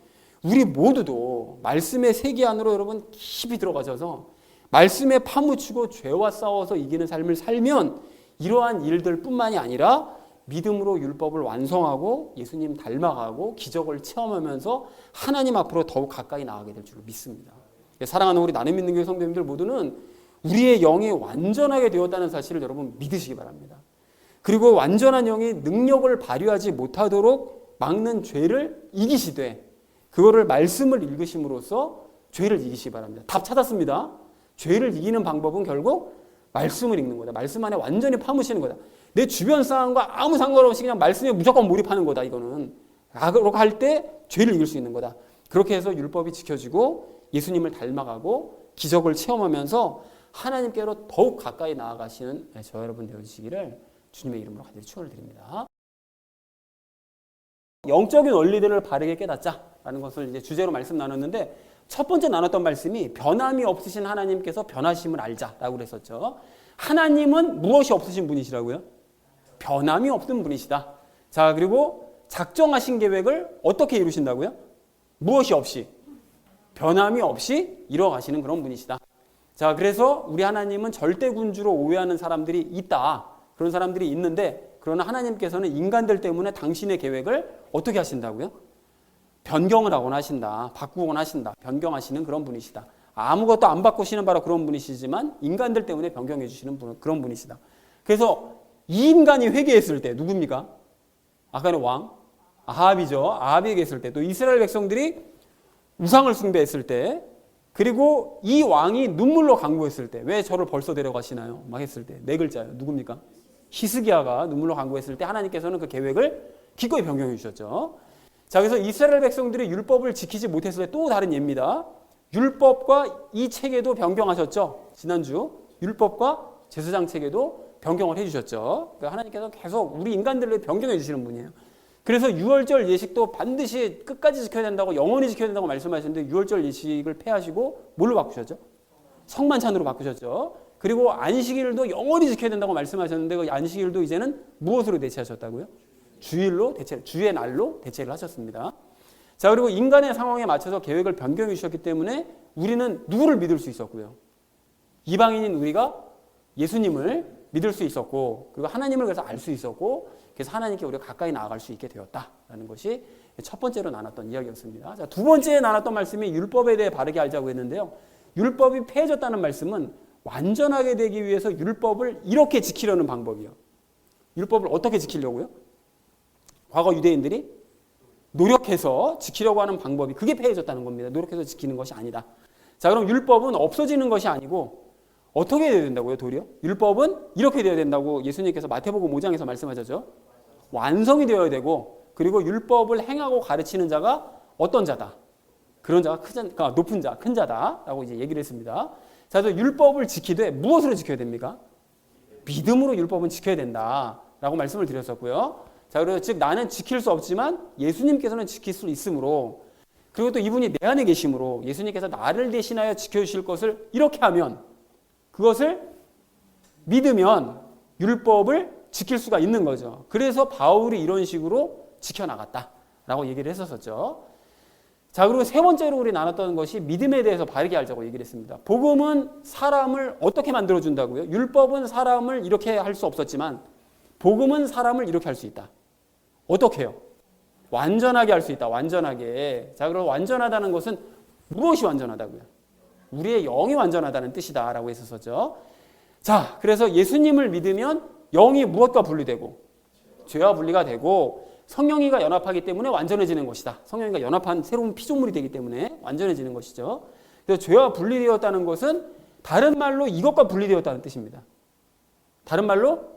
우리 모두도 말씀의 세계 안으로 여러분 깊이 들어가셔서 말씀에 파묻히고 죄와 싸워서 이기는 삶을 살면 이러한 일들 뿐만이 아니라 믿음으로 율법을 완성하고 예수님 닮아가고 기적을 체험하면서 하나님 앞으로 더욱 가까이 나아가게 될 줄로 믿습니다. 사랑하는 우리 나는 믿는 교회 성도님들 모두는 우리의 영이 완전하게 되었다는 사실을 여러분 믿으시기 바랍니다. 그리고 완전한 영이 능력을 발휘하지 못하도록 막는 죄를 이기시되 그거를 말씀을 읽으심으로써 죄를 이기시기 바랍니다. 답 찾았습니다. 죄를 이기는 방법은 결국 말씀을 읽는 거다. 말씀 안에 완전히 파묻히는 거다. 내 주변 상황과 아무 상관없이 그냥 말씀에 무조건 몰입하는 거다. 이거는 그렇게 할 때 죄를 이길 수 있는 거다. 그렇게 해서 율법이 지켜지고 예수님을 닮아가고 기적을 체험하면서 하나님께로 더욱 가까이 나아가시는 저 여러분 되어주시기를 주님의 이름으로 간절히 축원을 드립니다. 영적인 원리들을 바르게 깨닫자라는 것을 이제 주제로 말씀 나눴는데, 첫 번째 나눴던 말씀이 변함이 없으신 하나님께서 변하심을 알자라고 그랬었죠. 하나님은 무엇이 없으신 분이시라고요? 변함이 없는 분이시다. 자, 그리고 작정하신 계획을 어떻게 이루신다고요? 무엇이 없이? 변함이 없이 이뤄가시는 그런 분이시다. 자, 그래서 우리 하나님은 절대군주로 오해하는 사람들이 있다. 그런 사람들이 있는데, 그러나 하나님께서는 인간들 때문에 당신의 계획을 어떻게 하신다고요? 변경을 하곤 하신다. 바꾸곤 하신다. 변경하시는 그런 분이시다. 아무것도 안 바꾸시는 바로 그런 분이시지만 인간들 때문에 변경해 주시는 그런 분이시다. 그래서 이 인간이 회개했을 때 누굽니까? 아까는 왕 아합이죠. 아합이 회개했을 때, 또 이스라엘 백성들이 우상을 숭배했을 때, 그리고 이 왕이 눈물로 간구했을 때, 왜 저를 벌써 데려가시나요? 막 했을 때, 네 글자예요. 누굽니까? 히스기야가 눈물로 간구했을 때 하나님께서는 그 계획을 기꺼이 변경해 주셨죠. 자, 그래서 이스라엘 백성들이 율법을 지키지 못했을 때 또 다른 예입니다. 율법과 이 체계도 변경하셨죠. 지난주 율법과 제사장 체계도 변경을 해주셨죠. 그러니까 하나님께서 계속 우리 인간들을 변경해 주시는 분이에요. 그래서 유월절 예식도 반드시 끝까지 지켜야 된다고, 영원히 지켜야 된다고 말씀하셨는데 유월절 예식을 폐하시고 뭘로 바꾸셨죠? 성만찬으로 바꾸셨죠. 그리고 안식일도 영원히 지켜야 된다고 말씀하셨는데 그 안식일도 이제는 무엇으로 대체하셨다고요? 주일로 주의 날로 대체를 하셨습니다. 자, 그리고 인간의 상황에 맞춰서 계획을 변경해 주셨기 때문에 우리는 누구를 믿을 수 있었고요? 이방인인 우리가 예수님을 믿을 수 있었고, 그리고 하나님을 그래서 알 수 있었고, 그래서 하나님께 우리가 가까이 나아갈 수 있게 되었다라는 것이 첫 번째로 나눴던 이야기였습니다. 자, 두 번째 나눴던 말씀이 율법에 대해 바르게 알자고 했는데요. 율법이 폐해졌다는 말씀은 완전하게 되기 위해서 율법을 이렇게 지키려는 방법이요. 율법을 어떻게 지키려고요? 과거 유대인들이 노력해서 지키려고 하는 방법이, 그게 폐해졌다는 겁니다. 노력해서 지키는 것이 아니다. 자, 그럼 율법은 없어지는 것이 아니고 어떻게 되어야 된다고요? 도리어 율법은 이렇게 되어야 된다고 예수님께서 마태복음 5장에서 말씀하셨죠. 완성이 되어야 되고, 그리고 율법을 행하고 가르치는 자가 어떤 자다? 그런 자가 그러니까 높은 자, 큰 자다라고 이제 얘기를 했습니다. 자, 그래서 율법을 지키되 무엇으로 지켜야 됩니까? 믿음으로 율법은 지켜야 된다라고 말씀을 드렸었고요. 자, 그래서 즉 나는 지킬 수 없지만 예수님께서는 지킬 수 있으므로, 그리고 또 이분이 내 안에 계심으로 예수님께서 나를 대신하여 지켜주실 것을 이렇게 하면, 그것을 믿으면 율법을 지킬 수가 있는 거죠. 그래서 바울이 이런 식으로 지켜나갔다라고 얘기를 했었죠. 자, 그리고 세 번째로 우리 나눴던 것이 믿음에 대해서 바르게 알자고 얘기를 했습니다. 복음은 사람을 어떻게 만들어준다고요? 율법은 사람을 이렇게 할 수 없었지만 복음은 사람을 이렇게 할 수 있다. 어떻게 해요? 완전하게 할 수 있다. 완전하게. 자, 그럼 완전하다는 것은 무엇이 완전하다고요? 우리의 영이 완전하다는 뜻이다라고 했었죠. 자, 그래서 예수님을 믿으면 영이 무엇과 분리되고? 죄와 분리가 되고, 성령이가 연합하기 때문에 완전해지는 것이다. 성령이가 연합한 새로운 피조물이 되기 때문에 완전해지는 것이죠. 그래서 죄와 분리되었다는 것은 다른 말로 이것과 분리되었다는 뜻입니다. 다른 말로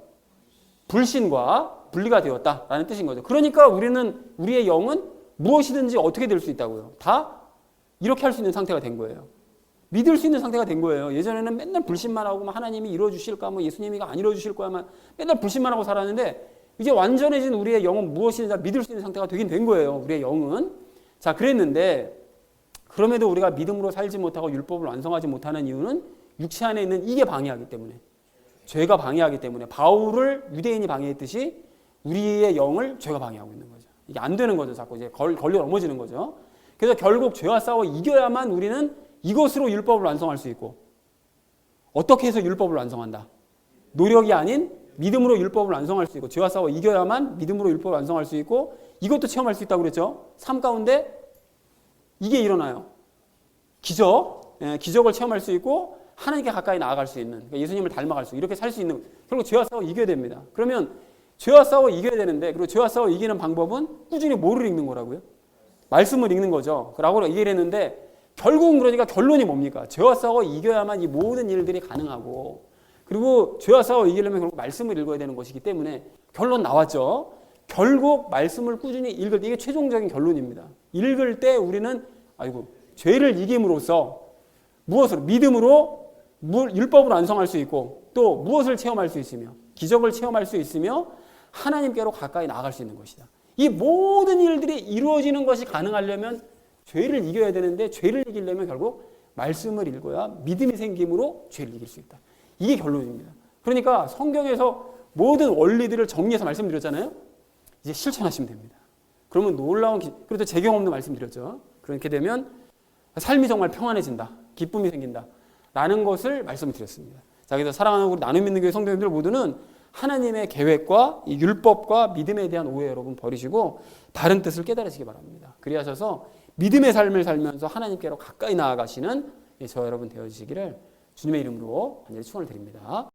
불신과 분리가 되었다라는 뜻인 거죠. 그러니까 우리의 영은 무엇이든지 어떻게 될 수 있다고요. 다 이렇게 할 수 있는 상태가 된 거예요. 믿을 수 있는 상태가 된 거예요. 예전에는 맨날 불신만 하고 하나님이 이루어주실까, 예수님이 안 이루어주실 거야, 맨날 불신만 하고 살았는데 이제 완전해진 우리의 영은 무엇이든지 다 믿을 수 있는 상태가 되긴 된 거예요. 우리의 영은. 자, 그랬는데 그럼에도 우리가 믿음으로 살지 못하고 율법을 완성하지 못하는 이유는 육체 안에 있는 이게 방해하기 때문에, 죄가 방해하기 때문에, 바울을 유대인이 방해했듯이 우리의 영을 죄가 방해하고 있는 거죠. 이게 안 되는 거죠. 자꾸 이제 걸려 넘어지는 거죠. 그래서 결국 죄와 싸워 이겨야만 우리는 이것으로 율법을 완성할 수 있고, 어떻게 해서 율법을 완성한다? 노력이 아닌 믿음으로 율법을 완성할 수 있고, 죄와 싸워 이겨야만 믿음으로 율법을 완성할 수 있고, 이것도 체험할 수 있다고 그랬죠. 삶 가운데 이게 일어나요. 기적, 기적을 체험할 수 있고 하나님께 가까이 나아갈 수 있는, 그러니까 예수님을 닮아갈 수, 이렇게 살 수 있는, 결국 죄와 싸워 이겨야 됩니다. 그러면 죄와 싸워 이겨야 되는데, 그리고 죄와 싸워 이기는 방법은 꾸준히 뭐를 읽는 거라고요? 말씀을 읽는 거죠. 라고 얘기를 했는데, 결국은 그러니까 결론이 뭡니까? 죄와 싸워 이겨야만 이 모든 일들이 가능하고, 그리고 죄와 싸워 이기려면 결국 말씀을 읽어야 되는 것이기 때문에 결론 나왔죠. 결국 말씀을 꾸준히 읽을 때, 이게 최종적인 결론입니다. 읽을 때 우리는 죄를 이김으로써 무엇으로? 믿음으로 율법을 완성할 수 있고, 또 무엇을 체험할 수 있으며, 기적을 체험할 수 있으며 하나님께로 가까이 나아갈 수 있는 것이다. 이 모든 일들이 이루어지는 것이 가능하려면 죄를 이겨야 되는데, 죄를 이기려면 결국 말씀을 읽어야 믿음이 생김으로 죄를 이길 수 있다. 이게 결론입니다. 그러니까 성경에서 모든 원리들을 정리해서 말씀드렸잖아요. 이제 실천하시면 됩니다. 그러면 놀라운, 그래도 재경 없는 말씀드렸죠. 그렇게 되면 삶이 정말 평안해진다, 기쁨이 생긴다 라는 것을 말씀드렸습니다. 자, 그래서 사랑하는 우리 나눔 믿는 교회 성도님들 모두는 하나님의 계획과 이 율법과 믿음에 대한 오해 여러분 버리시고 다른 뜻을 깨달으시기 바랍니다. 그리하셔서 믿음의 삶을 살면서 하나님께로 가까이 나아가시는 저 여러분 되어주시기를 주님의 이름으로 간절히 축원을 드립니다.